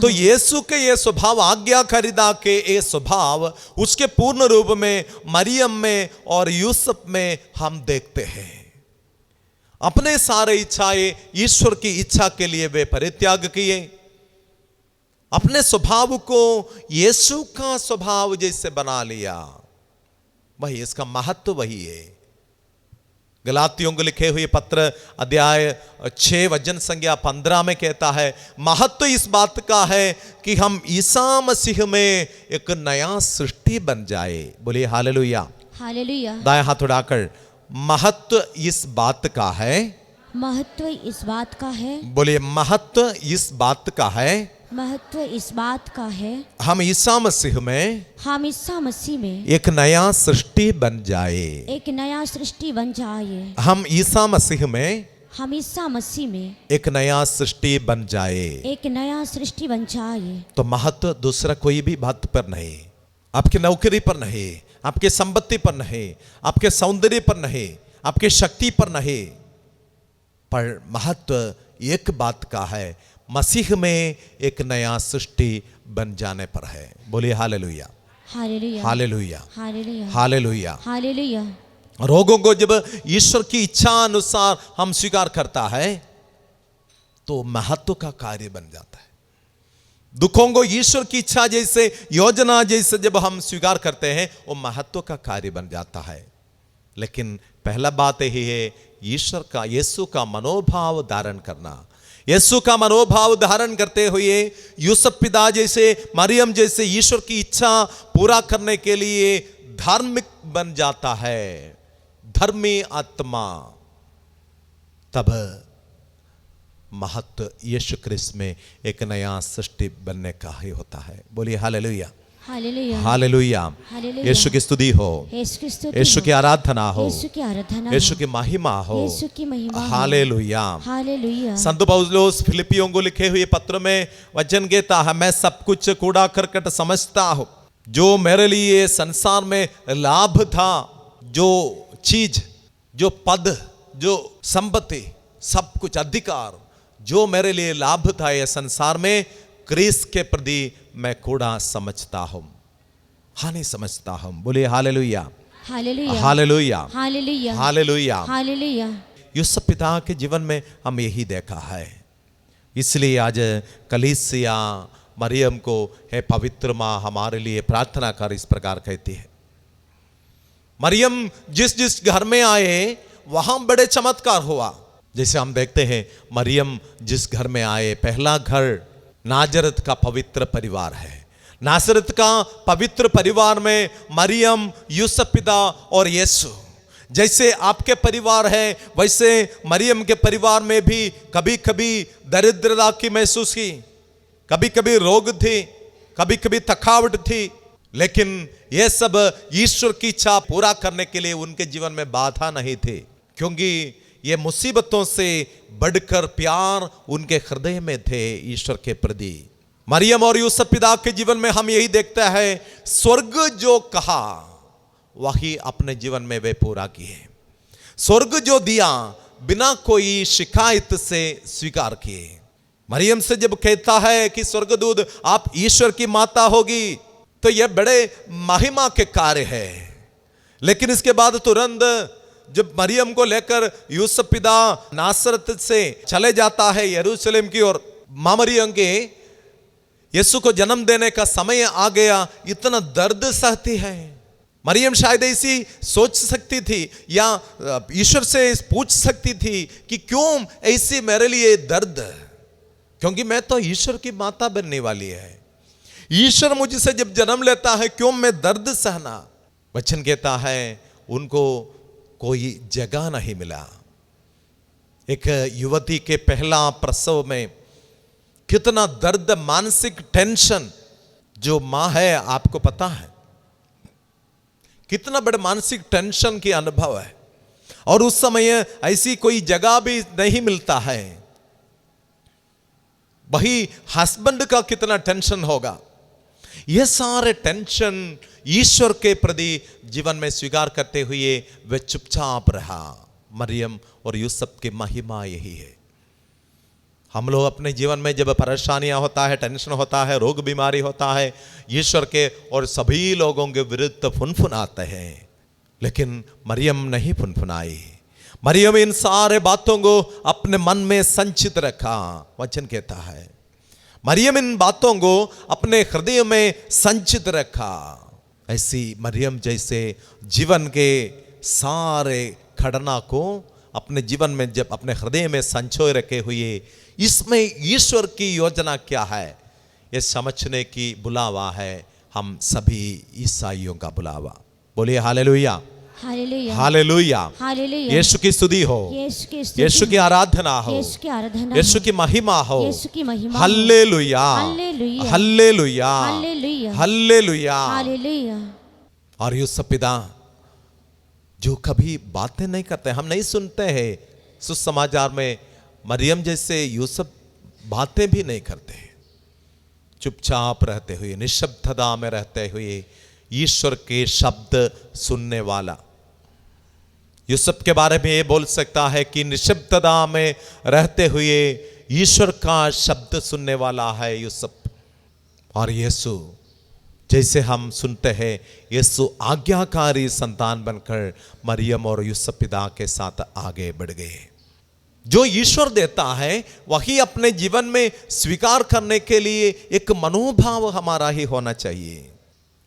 तो यीशु के ये स्वभाव, आज्ञाकारिता के ये स्वभाव उसके पूर्ण रूप में मरियम में और यूसुफ में हम देखते हैं। अपने सारे इच्छाएं ईश्वर की इच्छा के लिए वे परित्याग किए। अपने स्वभाव को यीशु का स्वभाव जैसे बना लिया। वही इसका महत्व वही है। गलातियों को लिखे हुए पत्र अध्याय 6 वचन संख्या 15 में कहता है, महत्व इस बात का है कि हम ईसा मसीह में एक नया सृष्टि बन जाए। बोलिए हालेलुया, हालेलुया। दाएं हाथ उठाकर, महत्व इस बात का है, महत्व इस बात का है। बोलिए महत्व इस बात का है, महत्व इस बात का है, हम ईसा मसीह में एक नया सृष्टि बन जाए। एक नया सृष्टि बन जाए। हम ईसा मसीह में एक नया सृष्टि बन जाए। एक नया सृष्टि बन जाए। तो महत्व दूसरा कोई भी बात पर नहीं, आपकी नौकरी पर नहीं, आपके संपत्ति पर नहीं, आपके सौंदर्य पर नहीं, आपके शक्ति पर नहीं, पर महत्व एक बात का है, मसीह में एक नया सृष्टि बन जाने पर है। बोलिए hallelujah, hallelujah, hallelujah, hallelujah, hallelujah, hallelujah. रोगों को जब ईश्वर की इच्छा अनुसार हम स्वीकार करता है तो महत्व का कार्य बन जाता है। दुखों को ईश्वर की इच्छा जैसे, योजना जैसे जब हम स्वीकार करते हैं, वो महत्व का कार्य बन जाता है। लेकिन पहला बात यही है, ईश्वर का, यीशु का मनोभाव धारण करना। यीशु का मनोभाव धारण करते हुए यूसुफ पिता जैसे, मरियम जैसे ईश्वर की इच्छा पूरा करने के लिए धार्मिक बन जाता है, धर्मी आत्मा। तब महत्व यीशु क्रिस्त में एक नया सृष्टि बनने का ही होता है। बोलिए हालेलुया, हालेलुया, हालेलुया। हालेलुया। यीशु की स्तुति हो, यीशु की आराधना हो, यीशु की महिमा हो, हालेलुया, हालेलुया। संत पौलुस फिलिपियों को लिखे हुए पत्र में वचन कहता है, मैं सब कुछ कूड़ा करकट समझता हूं, जो मेरे लिए संसार में लाभ था, जो चीज, जो पद, जो संपत्ति, सब कुछ अधिकार जो मेरे लिए लाभ था ये संसार में, क्रिस्त के प्रति मैं कूड़ा समझता हूं, हानि समझता हूं। बोलिए hallelujah, hallelujah, hallelujah, hallelujah, hallelujah. Hallelujah. Yusuf पिता के जीवन में हम यही देखा है। इसलिए आज कलीसिया मरियम को हे पवित्र माँ हमारे लिए प्रार्थना कर इस प्रकार कहती है। मरियम जिस जिस घर में आए वहां बड़े चमत्कार हुआ। जैसे हम देखते हैं मरियम जिस घर में आए, पहला घर नाजरत का पवित्र परिवार है। नासरत का पवित्र परिवार में मरियम, यूसुफ पिता और यीशु, जैसे आपके परिवार है वैसे मरियम के परिवार में भी कभी कभी दरिद्रता की महसूस की, कभी कभी रोग थी, कभी कभी थकावट थी, लेकिन यह सब ईश्वर की इच्छा पूरा करने के लिए उनके जीवन में बाधा नहीं थे, क्योंकि ये मुसीबतों से बढ़कर प्यार उनके हृदय में थे ईश्वर के प्रति। मरियम और यूसुफ पिता के जीवन में हम यही देखते हैं, स्वर्ग जो कहा वही अपने जीवन में वे पूरा किए। स्वर्ग जो दिया बिना कोई शिकायत से स्वीकार किए। मरियम से जब कहता है कि स्वर्गदूत आप ईश्वर की माता होगी, तो यह बड़े महिमा के कार्य है। लेकिन इसके बाद तुरंत जब मरियम को लेकर यूसुफ पिता नासरत से चले जाता है यरूशलेम की ओर, मां मरियम के यीशु को जन्म देने का समय आ गया, इतना दर्द सहती है। मरियम शायद ऐसी सोच सकती थी या ईश्वर से पूछ सकती थी कि क्यों ऐसी मेरे लिए दर्द, क्योंकि मैं तो ईश्वर की माता बनने वाली है। ईश्वर मुझसे जब जन्म लेता है क्यों मैं दर्द सहना। वचन कहता है उनको कोई जगह नहीं मिला। एक युवती के पहला प्रसव में कितना दर्द, मानसिक टेंशन, जो मां है आपको पता है कितना बड़ा मानसिक टेंशन की अनुभव है, और उस समय ऐसी कोई जगह भी नहीं मिलता है। वही हस्बैंड का कितना टेंशन होगा। ये सारे टेंशन ईश्वर के प्रति जीवन में स्वीकार करते हुए वे चुपचाप रहा। मरियम और यूसुफ की महिमा यही है। हम लोग अपने जीवन में जब परेशानियां होता है, टेंशन होता है, रोग बीमारी होता है, ईश्वर के और सभी लोगों के विरुद्ध फुनफुनाते हैं, लेकिन मरियम नहीं फुनफुनाई। मरियम इन सारे बातों को अपने मन में संचित रखा। वचन कहता है मरियम इन बातों को अपने हृदय में संचित रखा। ऐसी मरियम जैसे जीवन के सारे घटना को अपने जीवन में जब अपने हृदय में संचोए रखे हुए, इसमें ईश्वर की योजना क्या है ये समझने की बुलावा है हम सभी ईसाइयों का बुलावा। बोलिए हालेलुया, हालेलुया, हालेलुया, हालेलुया। यीशु की स्तुति हो, यीशु की स्तुति, यीशु की आराधना हो, यीशु की आराधना, यीशु की महिमा हो, यीशु की महिमा, hallelujah, hallelujah, hallelujah, hallelujah, hallelujah. Hallelujah. और यूसुफ पिता जो कभी बातें नहीं करते, हम नहीं सुनते हैं सुसमाचार में मरियम जैसे यूसुफ बातें भी नहीं करते, चुपचाप रहते हुए, निशब्दता में रहते हुए ईश्वर के शब्द सुनने वाला। यूसुफ के बारे में ये बोल सकता है कि निशब्दता में रहते हुए ईश्वर का शब्द सुनने वाला है यूसुफ। और यीशु जैसे हम सुनते हैं, यीशु आज्ञाकारी संतान बनकर मरियम और यूसुफ पिता के साथ आगे बढ़ गए। जो ईश्वर देता है वही अपने जीवन में स्वीकार करने के लिए एक मनोभाव हमारा ही होना चाहिए।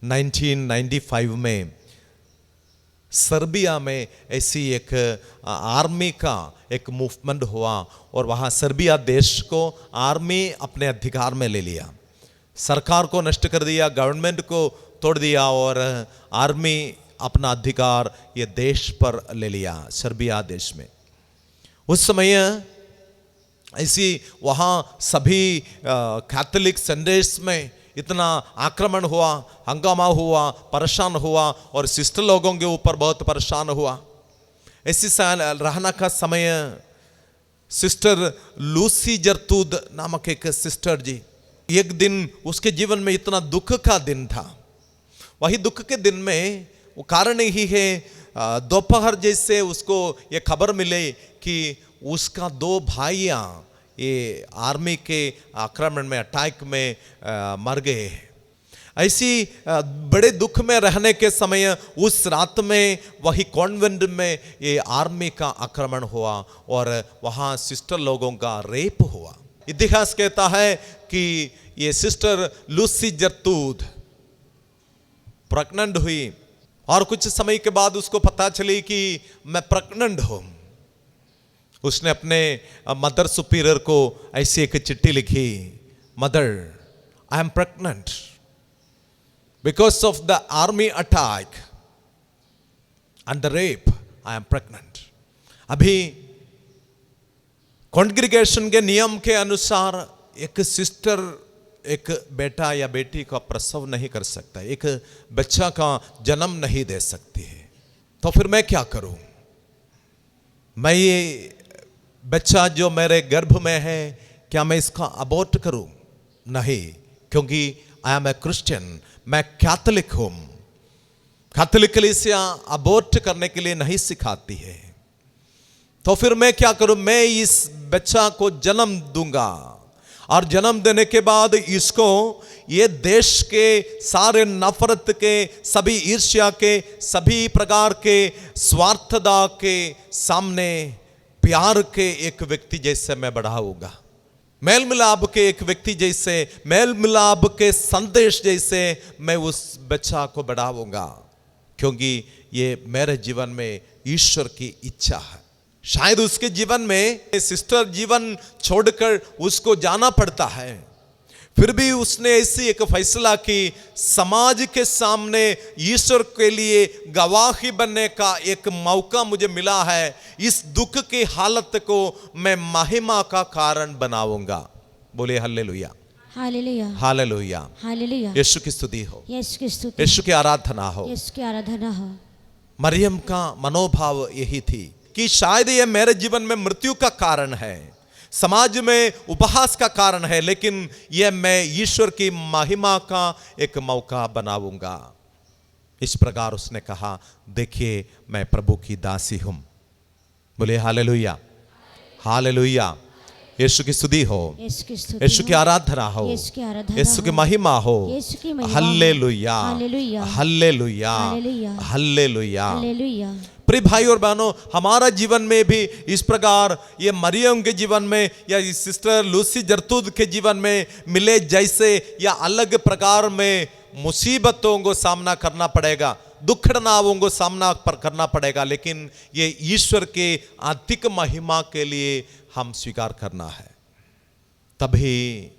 1995 में सर्बिया में ऐसी एक आर्मी का एक मूवमेंट हुआ और वहाँ सर्बिया देश को आर्मी अपने अधिकार में ले लिया, सरकार को नष्ट कर दिया, गवर्नमेंट को तोड़ दिया और आर्मी अपना अधिकार ये देश पर ले लिया, सर्बिया देश में। उस समय ऐसी वहाँ सभी कैथोलिक संदेश में इतना आक्रमण हुआ, हंगामा हुआ, परेशान हुआ और सिस्टर लोगों के ऊपर बहुत परेशान हुआ। ऐसी रहना का समय सिस्टर लूसी जरतूद नामक एक सिस्टर जी, एक दिन उसके जीवन में इतना दुख का दिन था। वही दुख के दिन में वो कारण ही है दोपहर जैसे उसको ये खबर मिले कि उसका 2 भाइयाँ ये आर्मी के आक्रमण में, अटैक में मर गए। ऐसी बड़े दुख में रहने के समय उस रात में वही कॉन्वेंट में ये आर्मी का आक्रमण हुआ और वहाँ सिस्टर लोगों का रेप हुआ। इतिहास कहता है कि ये सिस्टर लूसी जरतूद प्रेग्नेंट हुई और कुछ समय के बाद उसको पता चली कि मैं प्रेग्नेंट हूं। उसने अपने मदर सुपीरियर को ऐसी एक चिट्ठी लिखी, mother I am pregnant because of the army attack and the rape, I am pregnant. अभी कॉन्ग्रीगेशन के नियम के अनुसार एक सिस्टर एक बेटा या बेटी का प्रसव नहीं कर सकता, एक बच्चा का जन्म नहीं दे सकती है। तो फिर मैं क्या करूं? मैं ये बच्चा जो मेरे गर्भ में है, क्या मैं इसका अबॉर्ट करूं? नहीं, क्योंकि आई एम ए क्रिश्चियन, मैं कैथोलिक हूं। कैथोलिक कलीसिया अबॉर्ट करने के लिए नहीं सिखाती है। तो फिर मैं क्या करूं? मैं इस बच्चा को जन्म दूंगा और जन्म देने के बाद इसको ये देश के सारे नफरत के, सभी ईर्ष्या के, सभी प्रकार के स्वार्थता के सामने प्यार के एक व्यक्ति जैसे मैं बढ़ाऊंगा, मेल मिलाप के एक व्यक्ति जैसे, मेल मिलाप के संदेश जैसे मैं उस बच्चा को बढ़ाऊंगा, क्योंकि ये मेरे जीवन में ईश्वर की इच्छा है। शायद उसके जीवन में सिस्टर जीवन छोड़कर उसको जाना पड़ता है, फिर भी उसने ऐसी एक फैसला की, समाज के सामने ईश्वर के लिए गवाही बनने का एक मौका मुझे मिला है। इस दुख की हालत को मैं महिमा का कारण बनाऊंगा। बोले हालेलुया, हालेलुया, हालेलुया, हालेलुया। यीशु की स्तुति हो, यीशु की स्तुति, यीशु की आराधना हो। यीशु की आराधना हो। मरियम का मनोभाव यही थी कि शायद यह मेरे जीवन में मृत्यु का कारण है, समाज में उपहास का कारण है, लेकिन यह मैं ईश्वर की महिमा का एक मौका बनाऊंगा। इस प्रकार उसने कहा, देखिए मैं प्रभु की दासी हूं। बोले हालेलुया, हालेलुया। यीशु की स्तुति हो, यीशु की स्तुति, यीशु की आराधना हो, यीशु की आराधना यीशु की हो, महिमा हो। यीशु की महिमा हो। Hallelujah, hallelujah, hallelujah, hallelujah, hallelujah. Hallelujah. प्रिय भाई और बहनों, हमारा जीवन में भी इस प्रकार ये मरियम के जीवन में या सिस्टर लूसी जरतूद के जीवन में मिले जैसे या अलग प्रकार में मुसीबतों को सामना करना पड़ेगा, दुखड़नावों को सामना करना पड़ेगा, लेकिन ये ईश्वर के अधिक महिमा के लिए हम स्वीकार करना है। तभी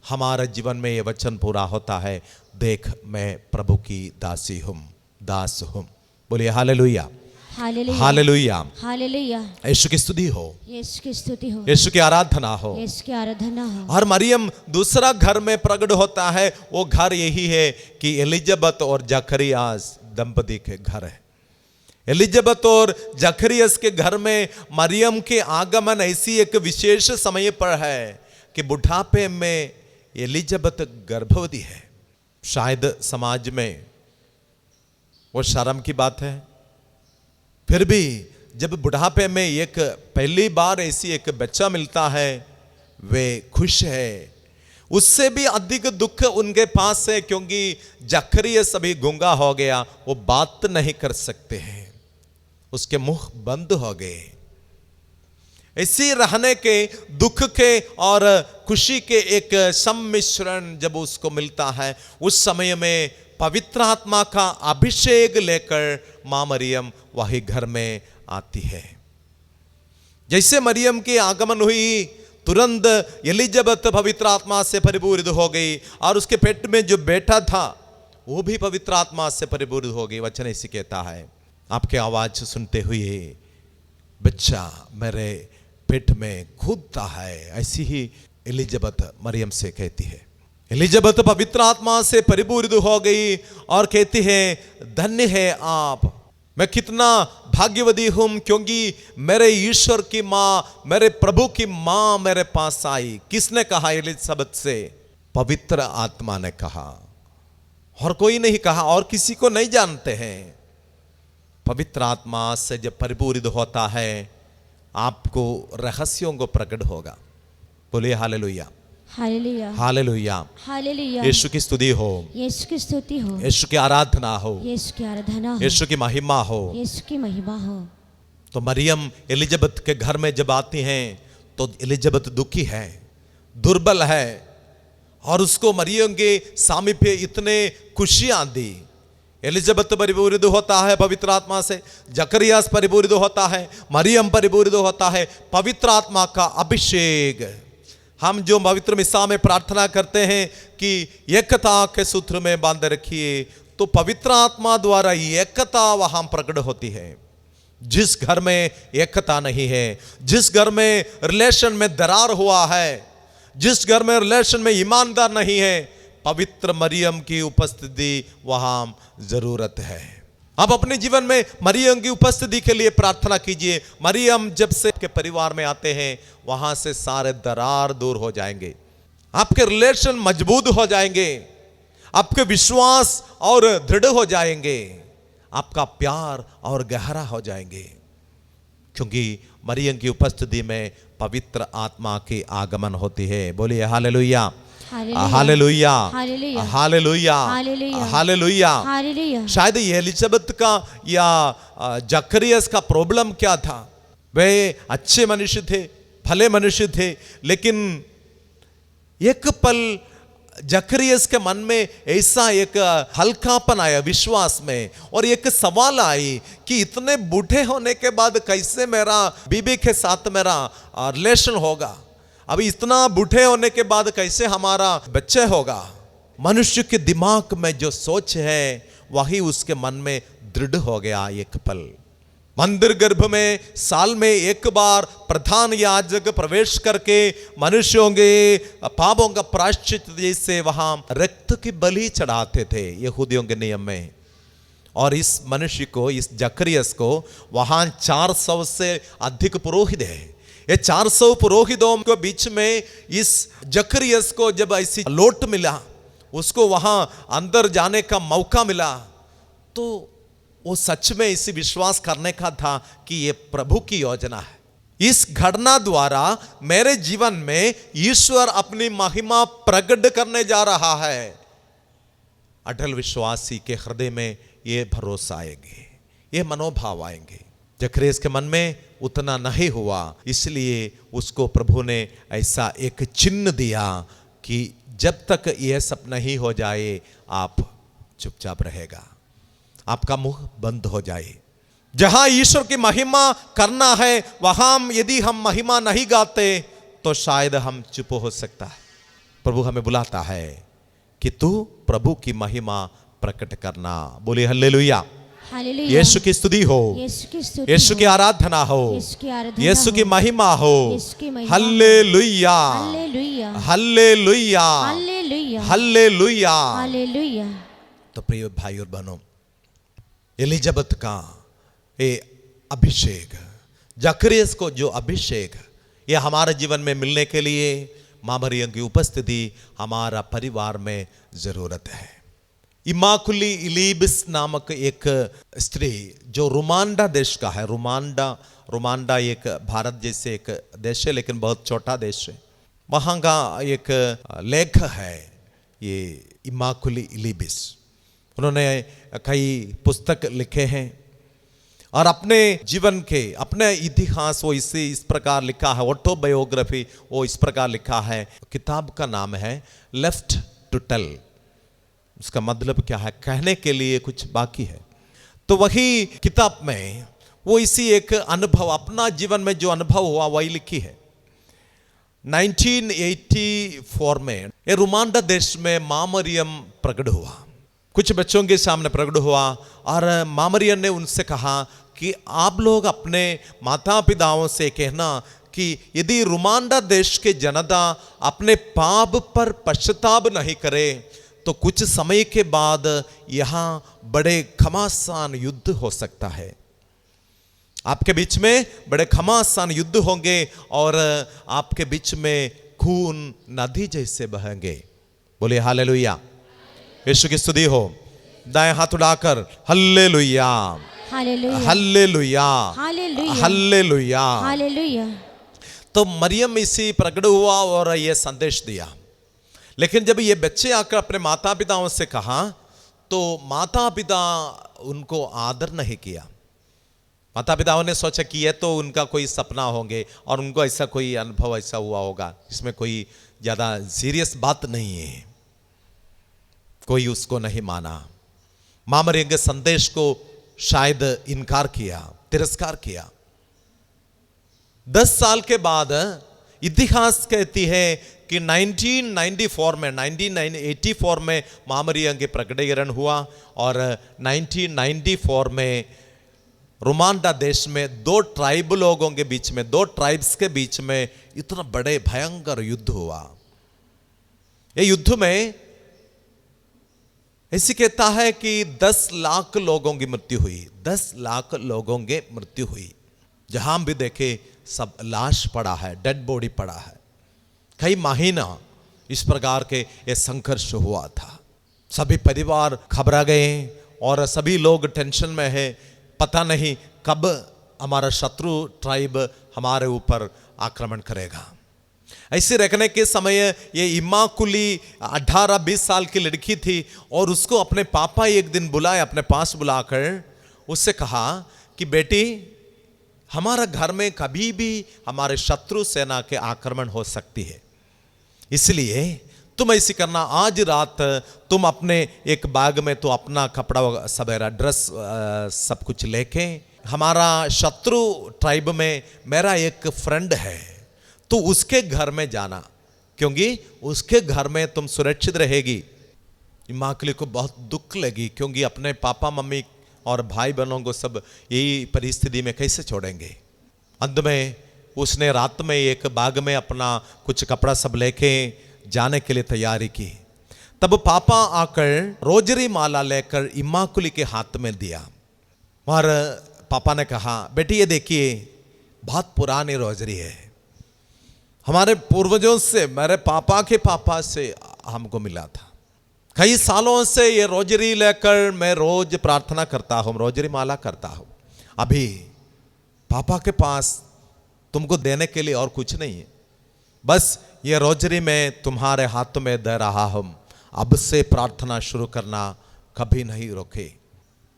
हमारे जीवन में ये वचन पूरा होता है, देख मैं प्रभु की दासी हूं, दास हूं। बोलिए हालेलुया, हालेलुया, हालेलुया। हालेलुया। यीशु की स्तुति हो, यीशु की स्तुति हो, यीशु की आराधना हो। यीशु की आराधना हो। और मरियम दूसरा घर में प्रकट होता है, वो घर यही है कि एलिजाबेथ और जकरियास दंपति के घर है। एलिजाबेथ और जकरियास के घर में मरियम के आगमन ऐसी एक विशेष समय पर है कि बुढ़ापे में एलिजाबेथ गर्भवती है। शायद समाज में वो शर्म की बात है, फिर भी जब बुढ़ापे में एक पहली बार ऐसी एक बच्चा मिलता है, वे खुश है। उससे भी अधिक दुख उनके पास है, क्योंकि जकरियास अभी गूंगा हो गया, वो बात नहीं कर सकते हैं, उसके मुंह बंद हो गए। इसी रहने के दुख के और खुशी के एक सम्मिश्रण जब उसको मिलता है, उस समय में पवित्र आत्मा का अभिषेक लेकर मां मरियम वही घर में आती है। जैसे मरियम की आगमन हुई, तुरंत एलिजाबेथ पवित्र आत्मा से परिपूरित हो गई और उसके पेट में जो बेटा था वो भी पवित्र आत्मा से परिपूरित हो गई। वचन ऐसी कहता है, आपके आवाज सुनते हुए बच्चा मेरे पेट में कूदता है। ऐसी ही एलिजाबेथ मरियम से कहती है। एलिजाबेथ पवित्र आत्मा से परिपूरित हो गई और कहती है, धन्य है आप, मैं कितना भाग्यवती हूं, क्योंकि मेरे ईश्वर की माँ, मेरे प्रभु की माँ मेरे पास आई। किसने कहा एलिजाबेथ से? पवित्र आत्मा ने कहा, और कोई नहीं कहा, और किसी को नहीं जानते हैं। पवित्र आत्मा से जब परिपूरित होता है आपको रहस्यों को प्रकट होगा। बोलिए हालेलुया, हालेलुया, हालेलुया। हालेलुया। यीशु की स्तुति हो, यीशु की स्तुति हो, यीशु की आराधना हो, यीशु की आराधना हो, यीशु की महिमा हो। यीशु की महिमा हो। तो मरियम एलिजाबेथ के घर में जब आती हैं तो एलिजाबेथ दुखी है, दुर्बल है, और उसको मरियम के सामीप्य इतने खुशियां दी। एलिजाबेथ परिपूरित होता है पवित्र आत्मा से, जकरियास परिपूरित होता है, मरियम परिपूरित होता है पवित्र आत्मा का अभिषेक। हम जो पवित्र मिसा में प्रार्थना करते हैं कि एकता के सूत्र में बांध रखिए, तो पवित्र आत्मा द्वारा एकता वहां प्रकट होती है। जिस घर में एकता नहीं है, जिस घर में रिलेशन में दरार हुआ है, जिस घर में रिलेशन में ईमानदार नहीं है, पवित्र मरियम की उपस्थिति वहां जरूरत है। आप अपने जीवन में मरियम की उपस्थिति के लिए प्रार्थना कीजिए। मरियम जब से के परिवार में आते हैं वहां से सारे दरार दूर हो जाएंगे, आपके रिलेशन मजबूत हो जाएंगे, आपके विश्वास और दृढ़ हो जाएंगे, आपका प्यार और गहरा हो जाएंगे, क्योंकि मरियम की उपस्थिति में पवित्र आत्मा की आगमन होती है। बोलिए hallelujah, hallelujah, hallelujah, hallelujah, hallelujah, hallelujah. Hallelujah. शायद ये एलिजाबेथ का या जकरियास का प्रॉब्लम क्या था? वे अच्छे मनुष्य थे, भले मनुष्य थे, लेकिन एक पल जकरियास के मन में ऐसा एक हल्कापन आया विश्वास में, और एक सवाल आई कि इतने बूढ़े होने के बाद कैसे मेरा बीबी के साथ मेरा रिलेशन होगा? अभी इतना बूढ़े होने के बाद कैसे हमारा बच्चे होगा? मनुष्य के दिमाग में जो सोच है वही उसके मन में दृढ़ हो गया। एक पल मंदिर गर्भ में साल में एक बार प्रधान याजक प्रवेश करके मनुष्यों के पापों का प्रायश्चित जैसे वहां रक्त की बलि चढ़ाते थे यहूदियों के नियम में। और इस मनुष्य को, इस जकरियास को वहां 400 से अधिक पुरोहित है। ये 400 पुरोहितों के बीच में इस जकरियास को जब ऐसी लोट मिला, उसको वहां अंदर जाने का मौका मिला, तो वो सच में इसी विश्वास करने का था कि ये प्रभु की योजना है। इस घटना द्वारा मेरे जीवन में ईश्वर अपनी महिमा प्रकट करने जा रहा है। अटल विश्वासी के हृदय में ये भरोसा आएंगे, ये मनोभाव आएंगे। जकरियास के मन में उतना नहीं हुआ, इसलिए उसको प्रभु ने ऐसा एक चिन्ह दिया कि जब तक यह सब नहीं हो जाए आप चुपचाप रहेगा, आपका मुंह बंद हो जाए। जहां ईश्वर की महिमा करना है वहां यदि हम महिमा नहीं गाते तो शायद हम चुप हो सकता है। प्रभु हमें बुलाता है कि तू प्रभु की महिमा प्रकट करना। बोलिए हालेलुया, हालेलुया। यीशु की स्तुति हो, यीशु की स्तुति यीशु की हो, आराधना हो, यीशु की आराधना यीशु की हो, महिमा हो। यीशु की महिमा हो। Hallelujah, hallelujah, hallelujah, hallelujah, hallelujah. Hallelujah. तो प्रिय भाई और बहनों, एलिजाबेथ का ये अभिषेक, जकरियास को जो अभिषेक ये हमारे जीवन में मिलने के लिए मां मरियम की उपस्थिति हमारा परिवार में जरूरत है। इमाकुली इलीबिस नामक एक स्त्री जो रुमांडा देश का है, रुमांडा एक भारत जैसे एक देश है लेकिन बहुत छोटा देश है, वहाँ का एक लेख है ये इमाकुली इलीबिस। उन्होंने कई पुस्तक लिखे हैं और अपने जीवन के, अपने इतिहास वो इस प्रकार लिखा है, ऑटोबायोग्राफी वो इस प्रकार लिखा है। किताब का नाम है लेफ्ट टू टेल। उसका मतलब क्या है? कहने के लिए कुछ बाकी है। तो वही किताब में वो इसी एक अनुभव, अपना जीवन में जो अनुभव हुआ वही लिखी है। 1984 में ये रुमांडा देश में मां मरियम प्रकट हुआ, कुछ बच्चों के सामने प्रकट हुआ और मां मरियम ने उनसे कहा कि आप लोग अपने माता पिताओं से कहना कि यदि रुमांडा देश के जनता अपने पाप पर पश्चाताप नहीं करे तो कुछ समय के बाद यहाँ बड़े घमासान युद्ध हो सकता है। आपके बीच में बड़े घमासान युद्ध होंगे और आपके बीच में खून नदी जैसे बहेंगे। बोले हालेलुया, यीशु की स्तुति हो। दाएं हाथ उठाकर hallelujah, hallelujah hallelujah hallelujah hallelujah. Hallelujah. तो मरियम इसी प्रकट हुआ और ये संदेश दिया। लेकिन जब ये बच्चे आकर अपने माता पिताओं से कहा तो माता पिता उनको आदर नहीं किया। माता पिताओं ने सोचा कि ये तो उनका कोई सपना होंगे और उनको ऐसा कोई अनुभव ऐसा हुआ होगा, इसमें कोई ज़्यादा सीरियस बात नहीं है। कोई उसको नहीं माना। मां मरियम के संदेश को शायद इनकार किया, तिरस्कार किया। 10 साल के बाद इतिहास कहती है कि 1984 में मां मरियम के प्रकटीकरण हुआ और 1994 में रुमांडा देश में 2 ट्राइब लोगों के बीच में, 2 ट्राइब्स के बीच में इतना बड़े भयंकर युद्ध हुआ। ये युद्ध में ऐसी कहता है कि 10 लाख लोगों की मृत्यु हुई। 10 लाख लोगों की मृत्यु हुई। जहां भी देखे सब लाश पड़ा है, डेड बॉडी पड़ा है। कई महीना इस प्रकार के ये संघर्ष हुआ था। सभी परिवार घबरा गए और सभी लोग टेंशन में है। पता नहीं कब हमारा शत्रु ट्राइब हमारे ऊपर आक्रमण करेगा। ऐसे रखने के समय ये इमाकुली 18-20 साल की लड़की थी और उसको अपने पापा एक दिन बुलाए, अपने पास बुलाकर उससे कहा कि बेटी, हमारा घर में कभी भी हमारे शत्रु सेना के आक्रमण हो सकती है, इसलिए तुम ऐसी करना, आज रात तुम अपने एक बैग में तो अपना कपड़ा सवेरा ड्रेस सब कुछ लेके, हमारा शत्रु ट्राइब में मेरा एक फ्रेंड है तो उसके घर में जाना, क्योंकि उसके घर में तुम सुरक्षित रहेगी। इमाकुली को बहुत दुख लगी, क्योंकि अपने पापा मम्मी और भाई बहनों को सब यही परिस्थिति में कैसे छोड़ेंगे। अंत में उसने रात में एक बैग में अपना कुछ कपड़ा सब लेके जाने के लिए तैयारी की। तब पापा आकर रोजरी माला लेकर इमाकुली के हाथ में दिया और पापा ने कहा, बेटी ये देखिए बहुत पुरानी रोजरी है, हमारे पूर्वजों से, मेरे पापा के पापा से हमको मिला था। कई सालों से ये रोजरी लेकर मैं रोज प्रार्थना करता हूँ, रोजरी माला करता हूँ। अभी पापा के पास तुमको देने के लिए और कुछ नहीं है, बस ये रोजरी में तुम्हारे हाथ में दे रहा हूं। अब से प्रार्थना शुरू करना, कभी नहीं रोके।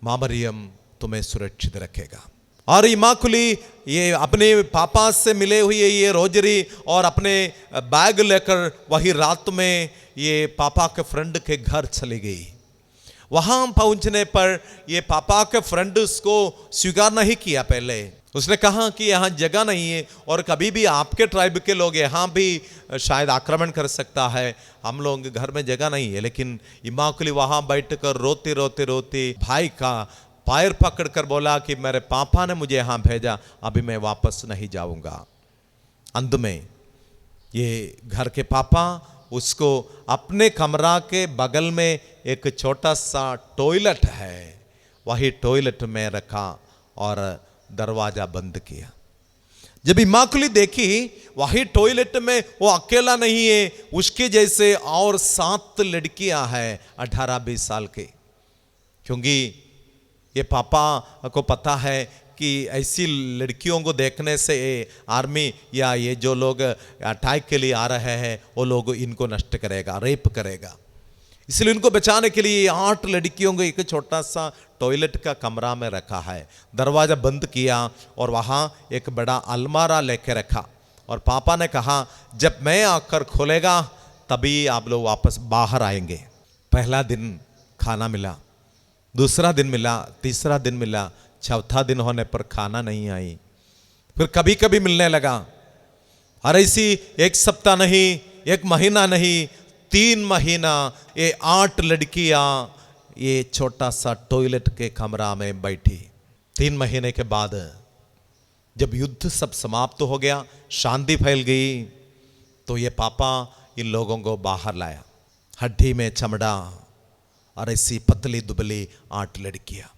मां मरियम तुम्हें सुरक्षित रखेगा। और इमाकुली ये अपने पापा से मिले हुए ये रोजरी और अपने बैग लेकर वही रात में ये पापा के फ्रेंड के घर चली गई। वहां पहुंचने पर ये पापा के फ्रेंड उसको स्वीकार नहीं किया। पहले उसने कहा कि यहाँ जगह नहीं है और कभी भी आपके ट्राइब के लोग यहाँ भी शायद आक्रमण कर सकता है, हम लोगों के घर में जगह नहीं है। लेकिन इमाकुली वहाँ बैठकर रोते रोते रोते भाई का पैर पकड़कर बोला कि मेरे पापा ने मुझे यहाँ भेजा, अभी मैं वापस नहीं जाऊँगा। अंत में ये घर के पापा उसको अपने कमरा के बगल में एक छोटा सा टॉयलेट है, वही टॉयलेट में रखा और दरवाजा बंद किया। जब इमाकुली देखी वही टॉयलेट में वो अकेला नहीं है, उसके जैसे और 7 लड़कियां हैं 18-20 साल के। क्योंकि ये पापा को पता है कि ऐसी लड़कियों को देखने से आर्मी या ये जो लोग अटैक के लिए आ रहे हैं वो लोग इनको नष्ट करेगा, रेप करेगा। इसलिए उनको बचाने के लिए 8 लड़कियों को एक छोटा सा टॉयलेट का कमरा में रखा है। दरवाज़ा बंद किया और वहाँ एक बड़ा अलमारा लेके रखा और पापा ने कहा जब मैं आकर खोलेगा तभी आप लोग वापस बाहर आएंगे। पहला दिन खाना मिला, दूसरा दिन मिला, तीसरा दिन मिला, चौथा दिन होने पर खाना नहीं आई। फिर कभी कभी मिलने लगा और ऐसी 1 सप्ताह नहीं, 1 महीना नहीं, 3 महीना ये 8 लड़कियां ये छोटा सा टॉयलेट के कमरा में बैठी। 3 महीने के बाद जब युद्ध सब समाप्त हो गया, शांति फैल गई, तो ये पापा इन लोगों को बाहर लाया। हड्डी में चमड़ा और ऐसी पतली दुबली 8 लड़कियां।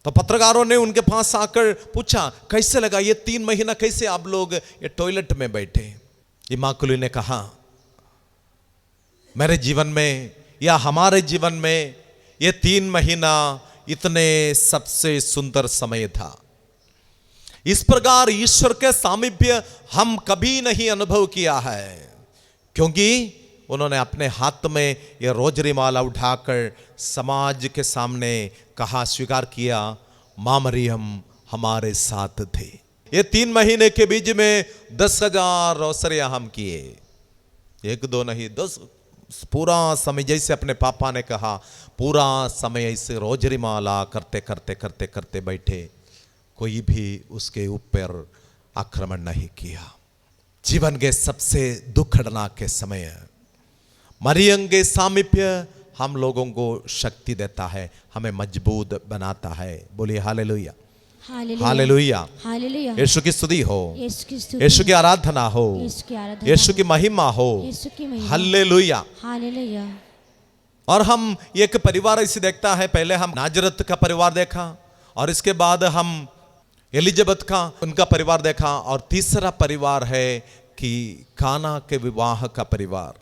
तो पत्रकारों ने उनके पास आकर पूछा कैसे लगा ये 3 महीना, कैसे आप लोग ये टॉयलेट में बैठे। इमाकुली ने कहा मेरे जीवन में या हमारे जीवन में ये 3 महीना इतने सबसे सुंदर समय था। इस प्रकार ईश्वर के सामीप्य हम कभी नहीं अनुभव किया है, क्योंकि उन्होंने अपने हाथ में यह रोजरी माला उठाकर समाज के सामने कहा, स्वीकार किया, मां मरियम हमारे साथ थे। ये 3 महीने के बीच में 10,000 रोसरियां हम किए, 1-2 नहीं 10, पूरा समय जैसे अपने पापा ने कहा, पूरा समय इसे रोजरी माला करते करते करते करते बैठे, कोई भी उसके ऊपर आक्रमण नहीं किया। जीवन के सबसे दुखड़ना के समय मरियम के सामीप्य हम लोगों को शक्ति देता है, हमें मजबूत बनाता है। बोलिए हालेलुया, हालेलुया, हालेलुया। यीशु की स्तुति हो, यीशु की स्तुति, यीशु की आराधना हो, यीशु की आराधना, यीशु की महिमा हो, यीशु की महिमा, हालेलुया। हालेलुया। और हम एक परिवार इसे देखता है, पहले हम नाजरत का परिवार देखा, और इसके बाद हम एलिजाबेथ का उनका परिवार देखा, और तीसरा परिवार है कि काना के विवाह का परिवार,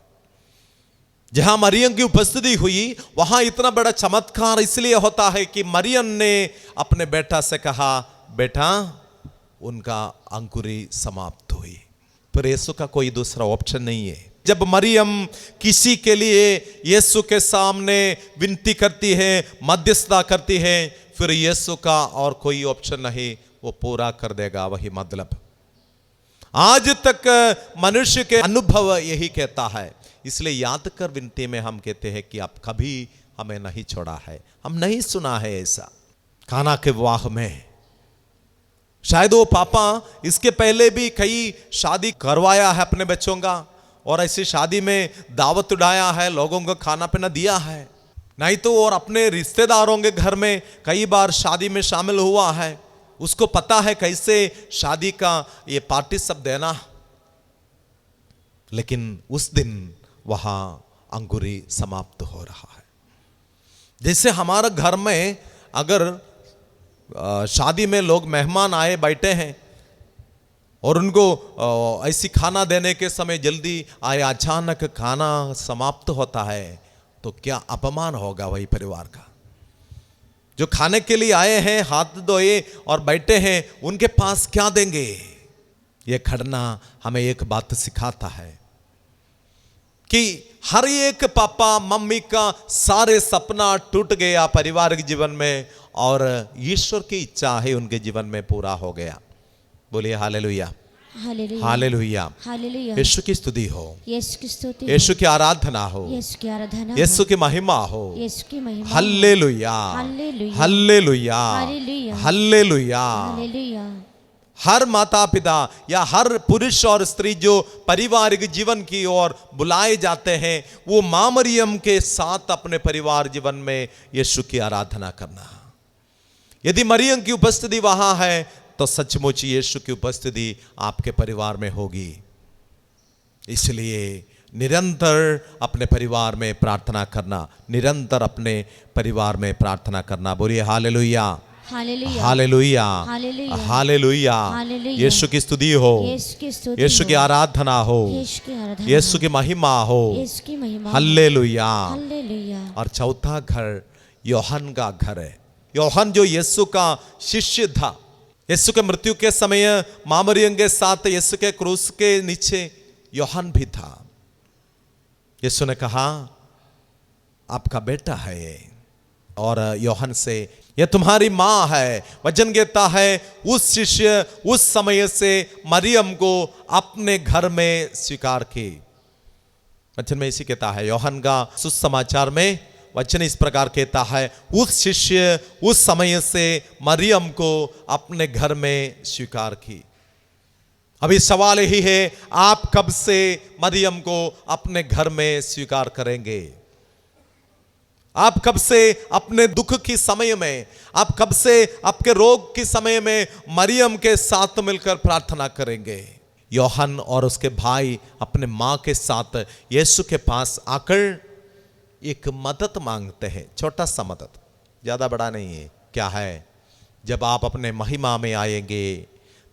जहां मरियम की उपस्थिति हुई। वहां इतना बड़ा चमत्कार इसलिए होता है कि मरियम ने अपने बेटा से कहा, बेटा उनका अंकुरी समाप्त हुई। पर यीशु का कोई दूसरा ऑप्शन नहीं है। जब मरियम किसी के लिए यीशु के सामने विनती करती है, मध्यस्थता करती है, फिर यीशु का और कोई ऑप्शन नहीं, वो पूरा कर देगा। वही मतलब आज तक मनुष्य के अनुभव यही कहता है। इसलिए याद कर विनती में हम कहते हैं कि आप कभी हमें नहीं छोड़ा है, हम नहीं सुना है ऐसा। काना के विवाह में शायद वो पापा इसके पहले भी कई शादी करवाया है अपने बच्चों का, और ऐसी शादी में दावत उड़ाया है, लोगों को खाना पीना दिया है, नहीं तो और अपने रिश्तेदारों के घर में कई बार शादी में शामिल हुआ है। उसको पता है कैसे शादी का ये पार्टी सब देना। लेकिन उस दिन वहां अंकुरी समाप्त हो रहा है। जैसे हमारा घर में अगर शादी में लोग मेहमान आए बैठे हैं और उनको ऐसी खाना देने के समय जल्दी आए, अचानक खाना समाप्त होता है, तो क्या अपमान होगा वही परिवार का। जो खाने के लिए आए हैं, हाथ धोए और बैठे हैं, उनके पास क्या देंगे। ये घटना हमें एक बात सिखाता है कि हर एक पापा मम्मी का सारे सपना टूट गया पारिवारिक जीवन में, और ईश्वर की इच्छा है उनके जीवन में पूरा हो गया। बोलिए हालेलुया, हालेलुया, हालेलुया, हालेलुया। यीशु की स्तुति हो, यीशु की स्तुति, यीशु की आराधना हो, यीशु की आराधना, यीशु की महिमा हो, यीशु की महिमा, hallelujah, hallelujah, hallelujah, hallelujah, hallelujah. Hallelujah. हर माता पिता या हर पुरुष और स्त्री जो पारिवारिक जीवन की ओर बुलाए जाते हैं, वो मां मरियम के साथ अपने परिवार जीवन में यीशु की आराधना करना। यदि मरियम की उपस्थिति वहां है तो सचमुच यीशु की उपस्थिति आपके परिवार में होगी। इसलिए निरंतर अपने परिवार में प्रार्थना करना, निरंतर अपने परिवार में प्रार्थना करना। बोलिए hallelujah, hallelujah, hallelujah, hallelujah, hallelujah. Hallelujah. यीशु की स्तुति हो, यीशु की स्तुति, यीशु की आराधना हो, यीशु की आराधना, यीशु की महिमा हो, यीशु की महिमा, हालेलुया। हालेलुया। और चौथा घर योहन का घर है। योहन जो यीशु का शिष्य था, यीशु के मृत्यु के समय मां मरियम के साथ यीशु के क्रूस के नीचे योहन भी था। यीशु ने कहा आपका बेटा है ये, और योहन से ये तुम्हारी मां है। वचन कहता है उस शिष्य उस समय से मरियम को अपने घर में स्वीकार की। वचन में इसी कहता है, योहन का सुसमाचार में वचन इस प्रकार कहता है, उस शिष्य उस समय से मरियम को अपने घर में स्वीकार की। अभी सवाल यही है, आप कब से मरियम को अपने घर में स्वीकार करेंगे? आप कब से अपने दुख की समय में, आप कब से आपके रोग के समय में मरियम के साथ मिलकर प्रार्थना करेंगे? योहन और उसके भाई अपने मां के साथ यीशु के पास आकर एक मदद मांगते हैं, छोटा सा मदद, ज्यादा बड़ा नहीं है। क्या है? जब आप अपने महिमा में आएंगे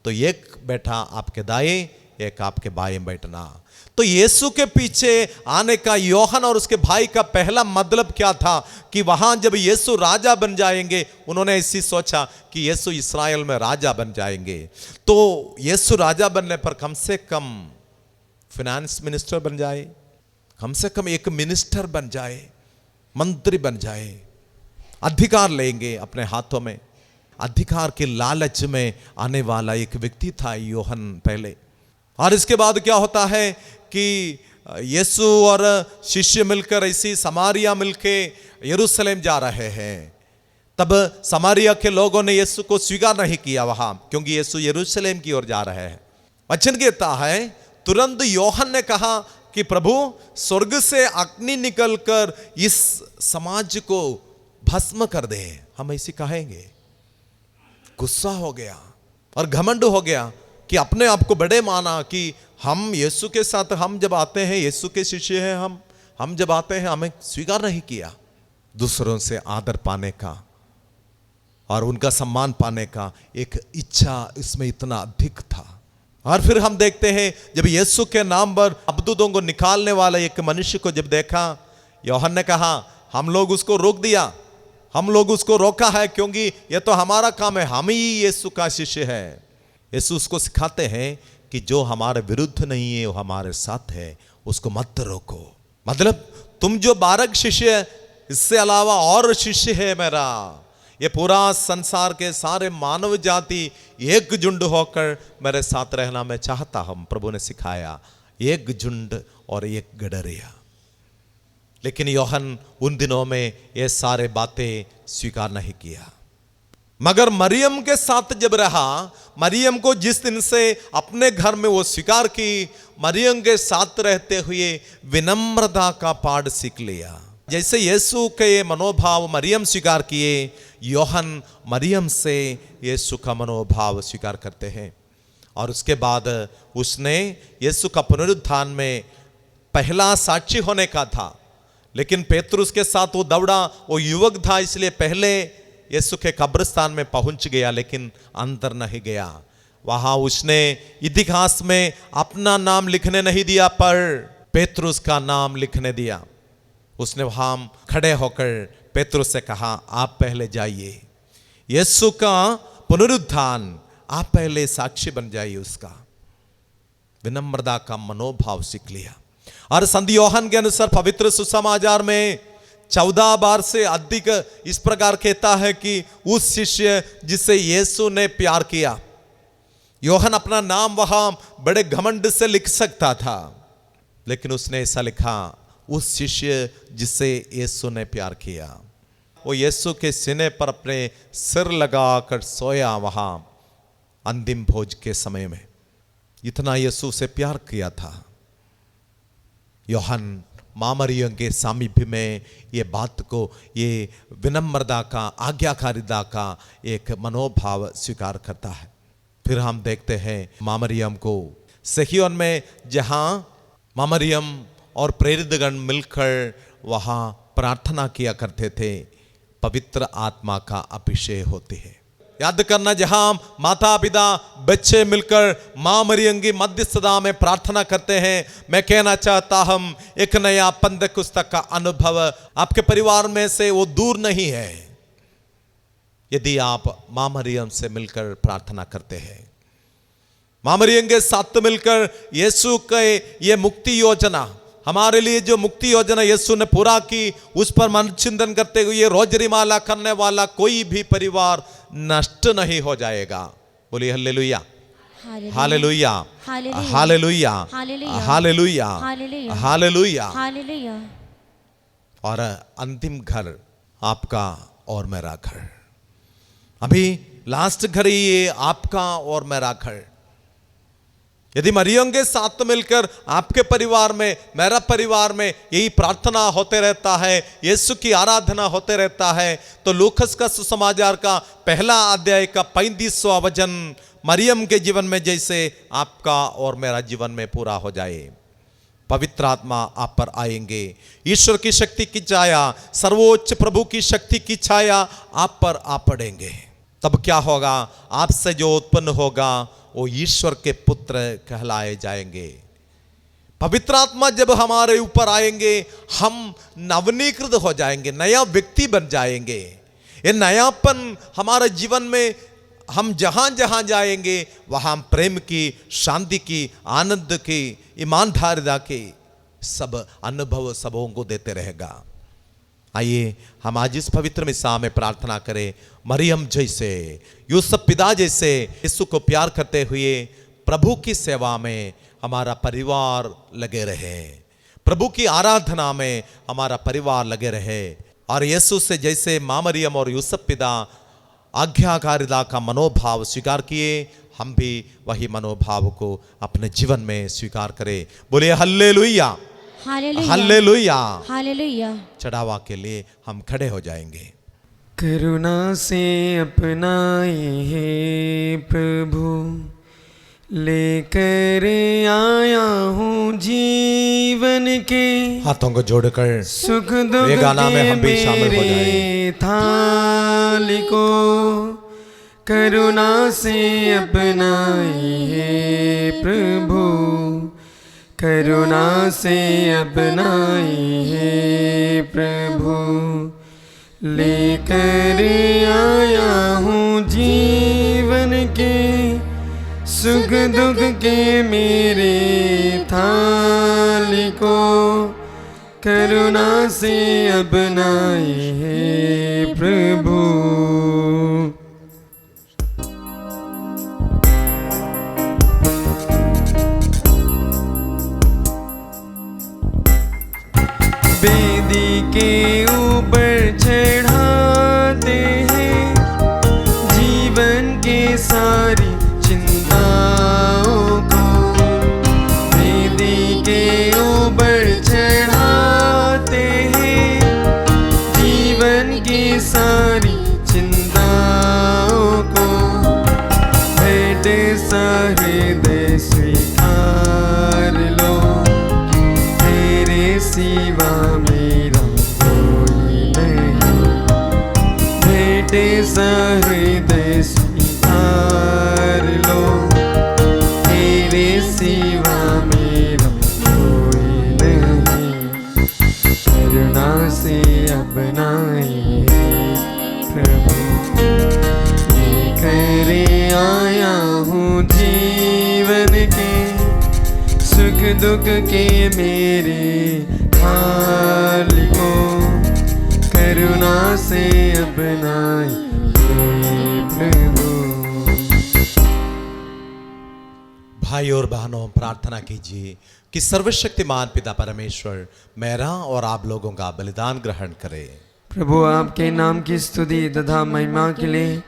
तो एक बेटा आपके दाएं, एक आपके बाएं बैठना। तो यीशु के पीछे आने का यूहन्ना और उसके भाई का पहला मतलब क्या था कि वहां जब यीशु राजा बन जाएंगे, उन्होंने ऐसी सोचा कि यीशु इस्राएल में राजा बन जाएंगे। तो यीशु राजा बनने पर कम से कम फाइनेंस मिनिस्टर बन जाए, कम से कम एक मिनिस्टर बन जाए, मंत्री बन जाए, अधिकार लेंगे अपने हाथों में। अधिकार के लालच में आने वाला एक व्यक्ति था यूहन्ना पहले। और इसके बाद क्या होता है कि यीशु और शिष्य मिलकर ऐसी समारिया मिलके यरूशलेम जा रहे हैं। तब समारिया के लोगों ने यीशु को स्वीकार नहीं किया वहां, क्योंकि यीशु यरूशलेम की ओर जा रहे हैं। वचन कहता है तुरंत यूहन्ना ने कहा कि प्रभु, स्वर्ग से अग्नि निकलकर इस समाज को भस्म कर दे। हम ऐसे कहेंगे। गुस्सा हो गया और घमंड हो गया कि अपने आप को बड़े माना कि हम यीशु के साथ, हम जब आते हैं यीशु के शिष्य हैं, हम जब आते हैं हमें स्वीकार नहीं किया। दूसरों से आदर पाने का और उनका सम्मान पाने का एक इच्छा इसमें इतना अधिक था। और फिर हम देखते हैं जब यीशु के नाम पर अबदूतों को निकालने वाला एक मनुष्य को जब देखा, यूहन्ना ने कहा हम लोग उसको रोक दिया, हम लोग उसको रोका है, क्योंकि यह तो हमारा काम है, हम ही यीशु का शिष्य है। यीशु उसको सिखाते हैं कि जो हमारे विरुद्ध नहीं है वो हमारे साथ है, उसको मत रोको। मतलब तुम जो 12 शिष्य, इससे अलावा और शिष्य है मेरा। ये पूरा संसार के सारे मानव जाति एकजुट होकर मेरे साथ रहना मैं चाहता हूं। प्रभु ने सिखाया एकजुट और एक गडरिया। लेकिन यूहन्ना उन दिनों में ये सारे बातें स्वीकार नहीं किया। मगर मरियम के साथ जब रहा, मरियम को जिस दिन से अपने घर में वो स्वीकार की, मरियम के साथ रहते हुए विनम्रता का पाठ सीख लिया। जैसे यीशु के मनोभाव मरियम स्वीकार किए, यूहन्ना मरियम से यीशु का मनोभाव स्वीकार करते हैं। और उसके बाद उसने यीशु का पुनरुत्थान में पहला साक्षी होने का था, लेकिन पेतरुस के साथ वो दौड़ा, वो युवक था, इसलिए पहले यीशु के कब्रिस्तान में पहुंच गया, लेकिन अंदर नहीं गया। वहां उसने इतिहास में अपना नाम लिखने नहीं दिया, पर पेतरुस का नाम लिखने दिया। उसने वहां खड़े होकर पेतरुस से कहा आप पहले जाइए, यीशु का पुनरुत्थान आप पहले साक्षी बन जाइए। उसका विनम्रता का मनोभाव सीख लिया। और संत यूहन्ना के अनुसार पवित्र सुसमाचार में 14 बार से अधिक इस प्रकार कहता है कि उस शिष्य जिसे यीशु ने प्यार किया। यूहन्ना अपना नाम वहां बड़े घमंड से लिख सकता था, लेकिन उसने ऐसा लिखा उस शिष्य जिसे यीशु ने प्यार किया। वो यीशु के सीने पर अपने सिर लगाकर सोया वहां अंतिम भोज के समय में। इतना यीशु से प्यार किया था। यूहन्ना मां मरियम के सामीप्य में ये बात को, ये विनम्रता का, आज्ञाकारिता का एक मनोभाव स्वीकार करता है। फिर हम देखते हैं मां मरियम को सहियोन में, जहां मां मरियम और प्रेरितगण मिलकर वहां प्रार्थना किया करते थे, पवित्र आत्मा का अभिषेक होते हैं। याद करना, जहां माता पिता बच्चे मिलकर मां मरियम की मध्यस्थता में प्रार्थना करते हैं। मैं कहना चाहता हूं एक नया पंतेकोस्ते का अनुभव आपके परिवार में से वो दूर नहीं है, यदि आप मां मरियम से मिलकर प्रार्थना करते हैं। मां मरियम के साथ मिलकर यीशु के ये मुक्ति योजना, हमारे लिए जो मुक्ति योजना यीशु ने पूरा की, उस पर मन चिंतन करते हुए रोजरी माला करने वाला कोई भी परिवार नष्ट नहीं हो जाएगा। बोलिए hallelujah, hallelujah, hallelujah, hallelujah, hallelujah, hallelujah. और अंतिम घर आपका और मेरा घर, अभी लास्ट घर ही ये आपका और मेरा घर। यदि मरियम के साथ मिलकर आपके परिवार में, मेरा परिवार में यही प्रार्थना होते रहता है, यीशु की आराधना होते रहता है, तो लूकस का सुसमाचार का पहला अध्याय का 35वां वचन मरियम के जीवन में जैसे आपका और मेरा जीवन में पूरा हो जाए। पवित्र आत्मा आप पर आएंगे, ईश्वर की शक्ति की छाया, सर्वोच्च प्रभु की शक्ति की छाया आप पर आ पड़ेंगे। तब क्या होगा? आपसे जो उत्पन्न होगा वो ईश्वर के पुत्र पुत्र कहलाए जाएंगे। पवित्र आत्मा जब हमारे ऊपर आएंगे हम नवनीकृत हो जाएंगे, नया व्यक्ति बन जाएंगे। ये नयापन हमारे जीवन में हम जहां जहां जाएंगे वहां प्रेम की, शांति की, आनंद की, ईमानदारिता की सब अनुभव सबों को देते रहेगा। आइए हम आज इस पवित्र मिसा में प्रार्थना करें, मरियम जैसे, यूसुफ पिता जैसे यीशु को प्यार करते हुए प्रभु की सेवा में हमारा परिवार लगे रहे, प्रभु की आराधना में हमारा परिवार लगे रहे। और यीशु से जैसे माँ मरियम और यूसुफ पिता आज्ञाकारिता का मनोभाव स्वीकार किए, हम भी वही मनोभाव को अपने जीवन में स्वीकार करें। बोलिए हल्लेलुया, हालेलुया, हल्लेलुया, हालेलुया। चढ़ावा के लिए हम खड़े हो जाएंगे। करुणा से अपनाए हे प्रभु, लेकर आया हूँ जीवन के हाथों को जोड़कर सुख दुख ये गाना में हम भी के शामिल हो मेरे जाएं। थाली को करुणा से अपनाए हे प्रभु, करुणा से अपनाए हे प्रभु, लेकर आया हूँ जीवन के सुख दुख के मेरे थाली को करुणा से अपनाए हे प्रभु। वेदी के ऊपर चढ़ाते हैं जीवन के सारी चिंताओं को, वेदी के ऊपर चढ़ाते हैं जीवन की सारी चिंताओं को, भेंट सहृदय स्वीकार लो, तेरे सिवा मेरा कोई नहीं, भेंट सहृदय स्वीकार लो, तेरे सिवा मेरा कोई नहीं, करुणा से अपनाए प्रभु, लेकर आया हूँ जीवन के सुख दुख के मेरे थाली को करुणा से अपनाए प्रभु। भाई और बहनों प्रार्थना कीजिए कि सर्वशक्तिमान पिता परमेश्वर मेरा और आप लोगों का बलिदान ग्रहण करे। प्रभु आपके नाम की स्तुति तथा महिमा के लिए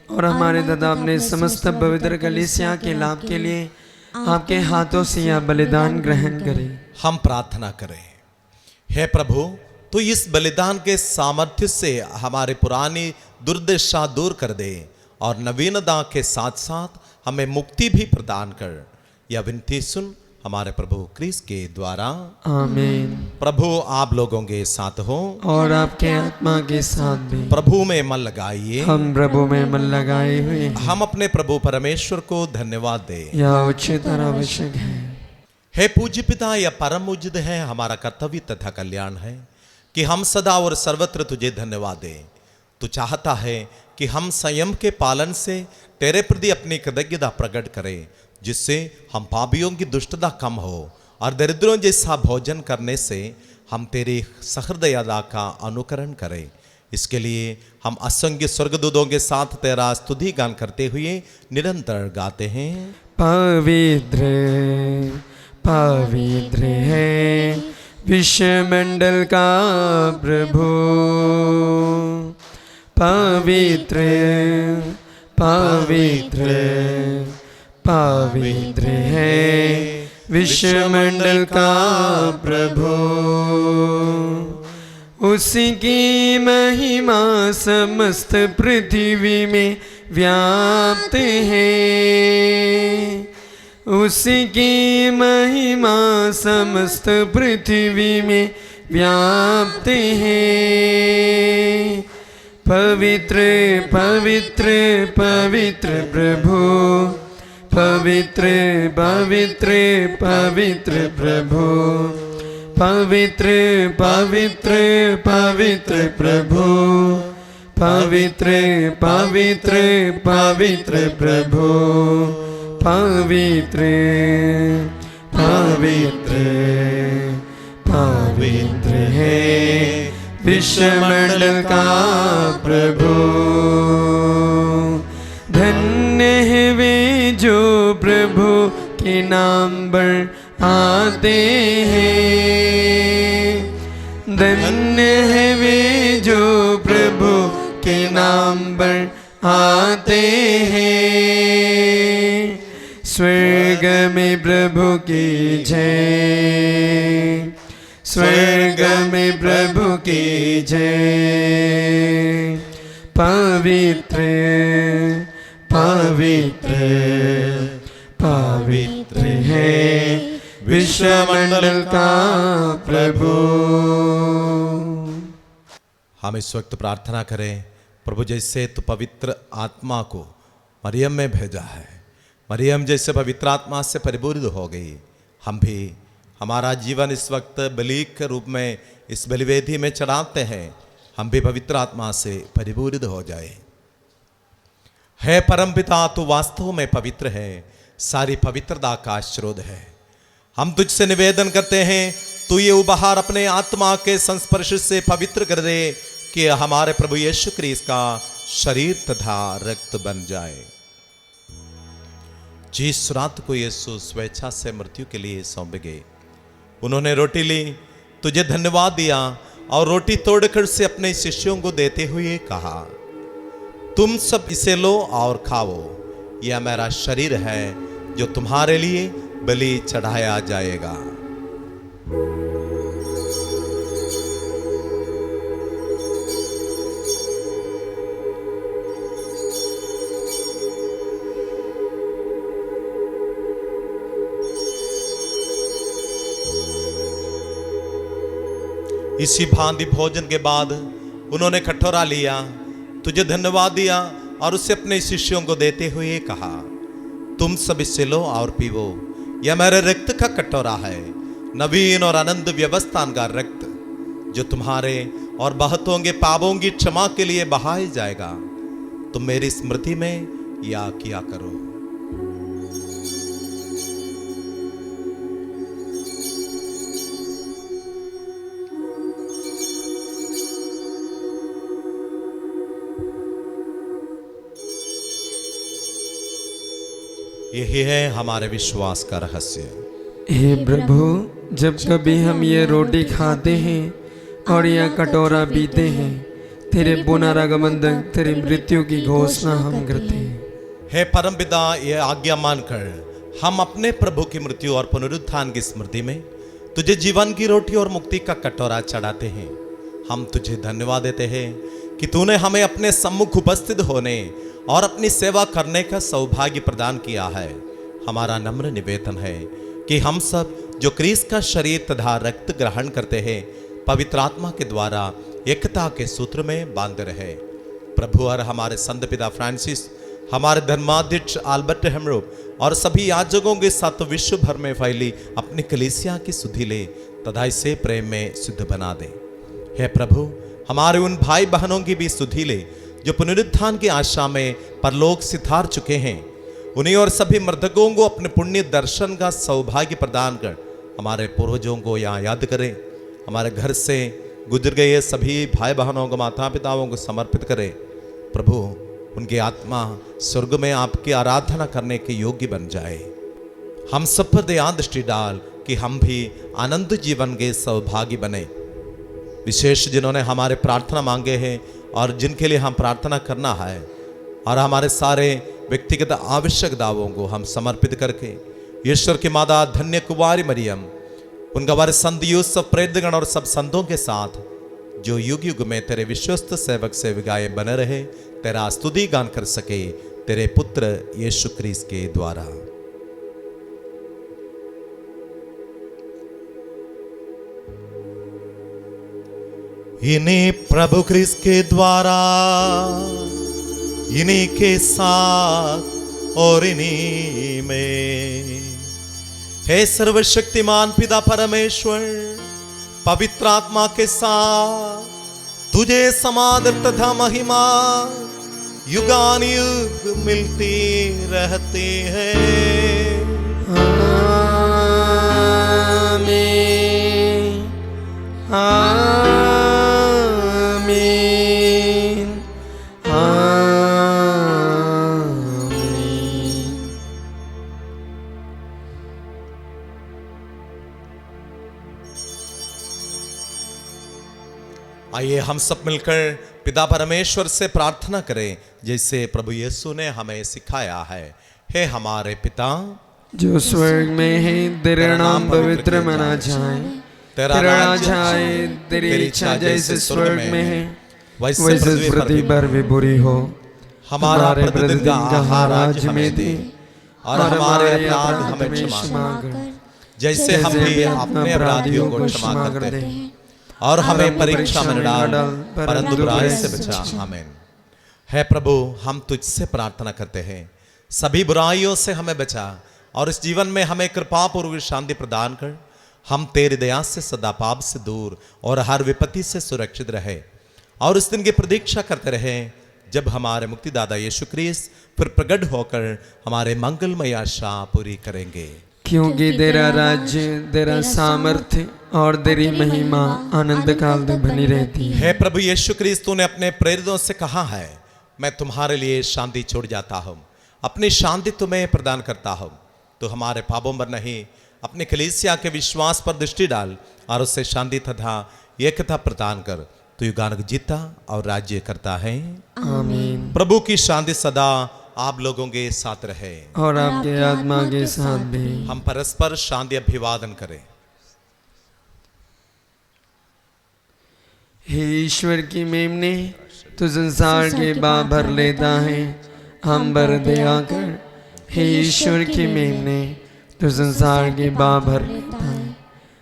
और हमारे तथा अपने समस्त पवित्र कलीसिया के लाभ के लिए आपके हाथों से यह बलिदान ग्रहण करें। हम प्रार्थना करें, हे प्रभु तो इस बलिदान के सामर्थ्य से हमारी पुरानी दुर्दशा दूर कर दे और नवीनता के साथ साथ हमें मुक्ति भी प्रदान कर। यह विनती सुन हमारे प्रभु क्रिस्त के द्वारा, आमीन। प्रभु आप लोगों के साथ हो और आपके आत्मा के साथ भी। प्रभु में मन लगाइए, हम प्रभु में मन लगाए हुए हैं। हम अपने प्रभु परमेश्वर को धन्यवाद दे। यह उचित और आवश्यक है। हे पूज्य पिता, यह परम उचित है, हमारा कर्तव्य तथा कल्याण है कि हम सदा और सर्वत्र तुझे धन्यवाद दें। तू चाहता है कि हम संयम के पालन से तेरे प्रति अपनी कृतज्ञता प्रकट करें, जिससे हम पापियों की दुष्टता कम हो और दरिद्रों जैसा भोजन करने से हम तेरी सहृदयता का अनुकरण करें। इसके लिए हम असंख्य स्वर्गदूतों के साथ तेरा स्तुति गान करते हुए निरंतर गाते हैं। पवित्र पवित्र है विश्वमंडल का प्रभु, पवित्र पवित्र पवित्र है विश्वमंडल का प्रभु, उसकी महिमा समस्त पृथ्वी में व्याप्त है, उसकी महिमा समस्त पृथ्वी में व्याप्त है। पवित्र पवित्र पवित्र प्रभु, पवित्र पवित्र पवित्र प्रभु, पवित्र पवित्र पवित्र प्रभु, पवित्र पवित्र पवित्र प्रभु, पवित्र पवित्र पवित्र है विश्वमंडल का प्रभु। धन्य है वे जो प्रभु के नाम पर आते हैं, धन्य है वे जो प्रभु के नाम पर आते हैं। स्वर्ग में प्रभु की जय, स्वर्ग में प्रभु की जय। पवित्र पवित्र पवित्र है विश्वमंडल का प्रभु। हम इस वक्त प्रार्थना करें, प्रभु जैसे तो पवित्र आत्मा को मरियम में भेजा है, मरियम जैसे पवित्र आत्मा से परिपूरित हो गई, हम भी हमारा जीवन इस वक्त बलि के रूप में इस बलिवेदी में चढ़ाते हैं, हम भी पवित्र आत्मा से परिपूरित हो जाए। है परमपिता तू वास्तव में पवित्र है, सारी पवित्रता का स्रोत है। हम तुझसे निवेदन करते हैं, तू ये उपहार अपने आत्मा के संस्पर्श से पवित्र कर दे कि हमारे प्रभु यीशु क्रिस्त का शरीर तथा रक्त बन जाए। जिस रात को यीशु स्वेच्छा से मृत्यु के लिए सौंप गए, उन्होंने रोटी ली, तुझे धन्यवाद दिया और रोटी तोड़कर से अपने शिष्यों को देते हुए कहा, तुम सब इसे लो और खाओ, यह मेरा शरीर है जो तुम्हारे लिए बलि चढ़ाया जाएगा। इसी भांति भोजन के बाद उन्होंने कटोरा लिया, तुझे धन्यवाद दिया और उसे अपने शिष्यों को देते हुए कहा, तुम सब इससे लो और पीवो, यह मेरे रक्त का कटोरा है, नवीन और अनंत व्यवस्था का रक्त, जो तुम्हारे और बहुतों के पापों की क्षमा के लिए बहाया जाएगा। तुम मेरी स्मृति में या किया करो। यही है हमारे विश्वास का रहस्य। हे प्रभु, जब कभी हम ये रोटी खाते हैं और यह कटोरा पीते हैं, तेरे पुनरागमन तक तेरी मृत्यु की घोषणा हम करते हैं। हे परमपिता, ये आज्ञा मानकर हम अपने प्रभु की मृत्यु और पुनरुत्थान की स्मृति में तुझे जीवन की रोटी और मुक्ति का कटोरा चढ़ाते हैं। हम तुझे धन्यवाद देते हैं कि तूने हमें अपने सम्मुख उपस्थित होने और अपनी सेवा करने का सौभाग्य प्रदान किया है। हमारा नम्र निवेदन है कि हम सब जो क्रिस्त का शरीर तथा रक्त ग्रहण करते हैं, पवित्र आत्मा के द्वारा एकता के सूत्र में बांधे रहे। प्रभु और हमारे संत पिता फ्रांसिस, हमारे धर्माध्यक्ष आल्बर्ट हेमरोप और सभी याजकों के साथ विश्व भर में फैली अपनी कलीसिया की सुधि ले तथा इसे प्रेम में सिद्ध बना दे। हे प्रभु, हमारे उन भाई बहनों की भी सुधि ले जो पुनरुत्थान की आशा में परलोक सिधार चुके हैं, उन्हीं और सभी मृतकों को अपने पुण्य दर्शन का सौभाग्य प्रदान कर हमारे पूर्वजों को यहाँ याद करें। हमारे घर से गुजर गए सभी भाई बहनों को, माता पिताओं को समर्पित करें। प्रभु, उनकी आत्मा स्वर्ग में आपकी आराधना करने के योग्य बन जाए। हम सब पर दया दृष्टि डाल कि हम भी आनंद जीवन के सौभागी बने। विशेष जिन्होंने हमारे प्रार्थना मांगे हैं और जिनके लिए हम प्रार्थना करना है, और हमारे सारे व्यक्तिगत आवश्यकताओं को हम समर्पित करके ईश्वर की माता धन्य कुमारी मरियम, उनका वर संत यूसुफ, प्रेतगण और सब संतों के साथ जो युग युग में तेरे विश्वस्त सेवक सेविकाएं बने रहे, तेरा स्तुति गान कर सके, तेरे पुत्र यीशु क्रिस्त के द्वारा। इन्हीं प्रभु क्रिस्त के द्वारा, इन्हीं के साथ और इन्हीं में। हे सर्वशक्तिमान पिता परमेश्वर, पवित्र आत्मा के साथ तुझे समादर तथा महिमा युगानुयुग मिलती रहती है। आमीन आमीन आमीन। आइए हम सब मिलकर पिता परमेश्वर से प्रार्थना करें जैसे प्रभु यीशु ने हमें सिखाया है। हे हमारे पिता जो स्वर्ग में है, तेरा नाम पवित्र माना जाए, तेरा राज आए, तेरी इच्छा जैसे स्वर्ग में है वैसे पृथ्वी पर भी बुरी हो। हमारा प्रतिदिन का आहार आज हमें दे, और हमारे अपराध हमें क्षमा कर जैसे हम भी अपने अपराधियों को क्षमा करते हैं, और हमें परीक्षा में न डाल परंतु बुराई से बचा। आमीन। है प्रभु, हम तुझसे प्रार्थना करते हैं, सभी बुराइयों से हमें बचा और इस जीवन में हमें कृपा पूर्वक शांति प्रदान कर। हम तेरी दया से सदा पाप से दूर और हर विपत्ति से सुरक्षित रहे, और उस दिन की प्रतीक्षा करते रहे जब हमारे मुक्तिदाता यीशु क्रिस्त फिर प्रकट होकर हमारे मंगलमय आशा पूरी करेंगे। क्योंकि तेरा राज्य, तेरा सामर्थ्य और तेरी महिमा अनंत काल तक बनी रहती है। हे प्रभु यीशु क्रिस्त, तूने अपने प्रेरितों से कहा है, मैं तुम्हारे लिए शांति छोड़ जाता हूँ, अपनी शांति तुम्हें प्रदान करता हूँ। तो हमारे पापों पर नहीं, अपने कलीसिया के विश्वास पर दृष्टि डाल और उससे शांति तथा एकता प्रदान कर। तू युगानुग जीता और राज्य करता है। आमीन। प्रभु की शांति सदा आप लोगों के साथ रहे और आपके आत्मा के साथ भी। हम परस्पर शांति अभिवादन करें। हे ईश्वर की मेमने, तू संसार के पाप भर लेता है, हम पर दया कर। हे ईश्वर की मेमने, तू संसार के पाप भर लेता है,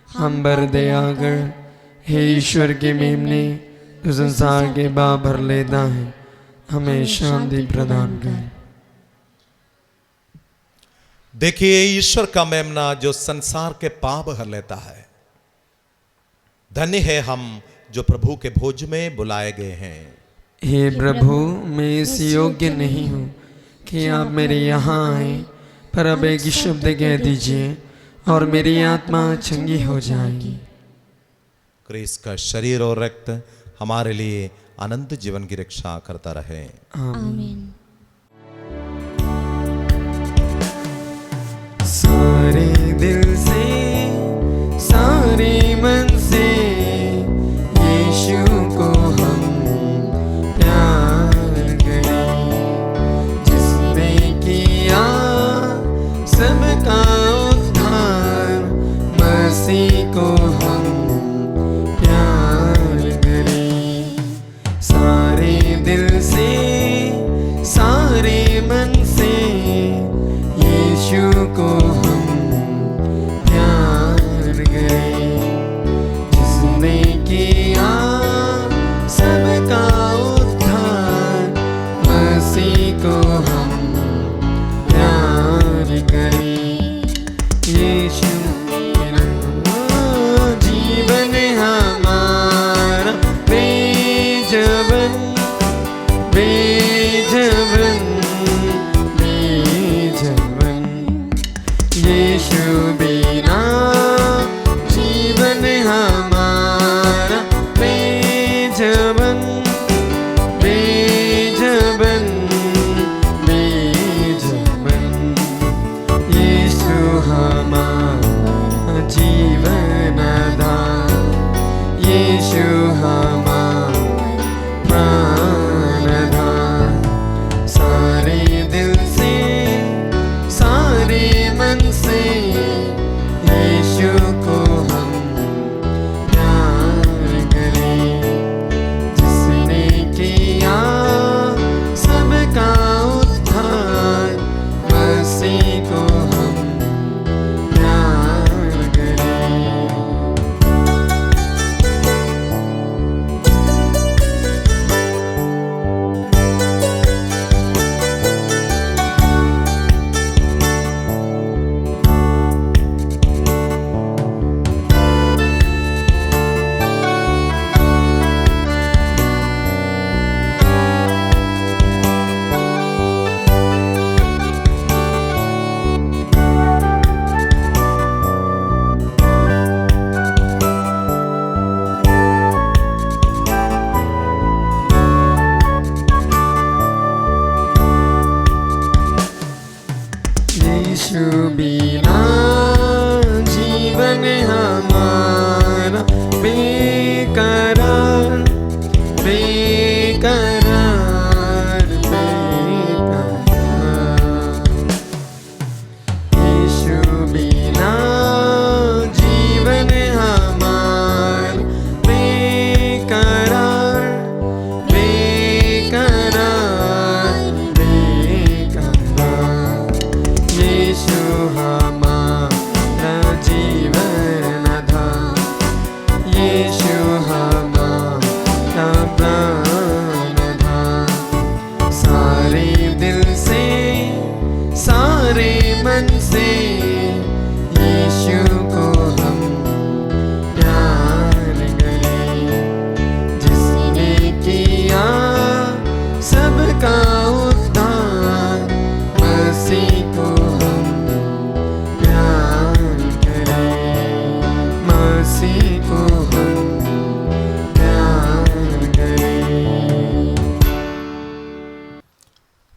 हम पर दया कर। हे ईश्वर के मेमने, तू संसार के पाप भर लेता है, हमें शांति प्रदान कर। देखिए ईश्वर का मेमना जो संसार के पाप भर लेता है। धन्य है हम जो प्रभु के भोज में बुलाए गए हैं। हे प्रभु, मैं इस योग्य नहीं हूँ कि आप मेरे यहाँ आए, पर अब एक शब्द कह दीजिए और मेरी आत्मा चंगी हो जाएगी। क्रिस्त का शरीर और रक्त हमारे लिए अनंत जीवन की रक्षा करता रहे। आमीन। सारे दिल से, सारे मन से यीशु को हम प्यार करें, जिसने किया सबका उद्धार, मसीह को हम प्यार करें। सारे दिल से, सारे मन से यीशु को हम प्यार करें, जिसने किया सबका उद्धार, मसीह को हम प्यार करें। यीशु जीवन हमारा बेजबन बेजबन बेजबन, यीशु बिना जीवन हमारा बेजबन बेजबन बेजबन, यीशु हमारा जीवन दान, यीशु हमारा प्राण दान। सारे दिल से, सारे मन से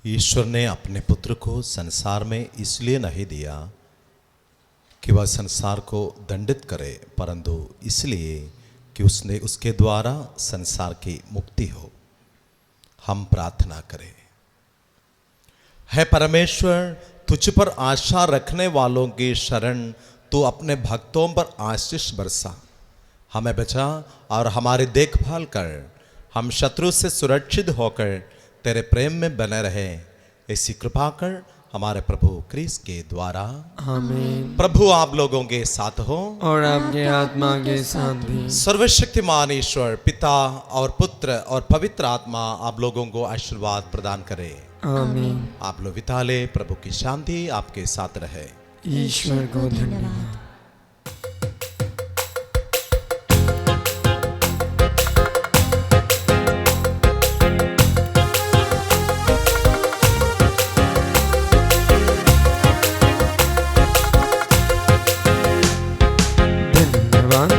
ईश्वर ने अपने पुत्र को संसार में इसलिए नहीं दिया कि वह संसार को दंडित करे, परंतु इसलिए कि उसने उसके द्वारा संसार की मुक्ति हो। हम प्रार्थना करें। है परमेश्वर, तुझ पर आशा रखने वालों की शरण तू अपने भक्तों पर आशीष बरसा, हमें बचा और हमारी देखभाल कर, हम शत्रु से सुरक्षित होकर तेरे प्रेम में बने रहे। ऐसी कृपा कर हमारे प्रभु क्रिस्त के द्वारा। आमीन। प्रभु आप लोगों के साथ हो और आपके आत्मा के साथ भी। सर्वशक्तिमान ईश्वर पिता और पुत्र और पवित्र आत्मा आप लोगों को आशीर्वाद प्रदान करे। आमीन। आप लोग बिता ले। प्रभु की शांति आपके साथ रहे। ईश्वर को धन्यवाद।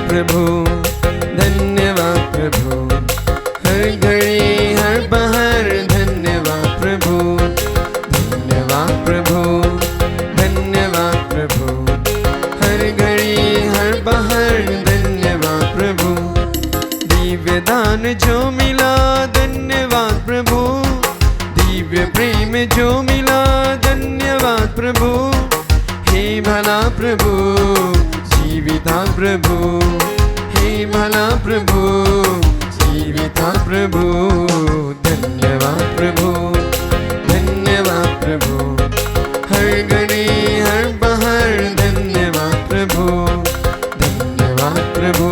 प्रभु धन्यवाद प्रभु, हर घड़ी हर पहर धन्यवाद प्रभु। धन्यवाद प्रभु, धन्यवाद प्रभु, हर घड़ी हर पहर धन्यवाद प्रभु। दिव्य दान जो मिला धन्यवाद प्रभु, दिव्य प्रेम जो मिला धन्यवाद प्रभु। हे भला प्रभु, जीविता प्रभु, हे भला प्रभु, जीविता प्रभु। धन्यवाद प्रभु, धन्यवाद प्रभु, हर घड़ी हर पहर धन्यवाद प्रभु। धन्यवाद प्रभु,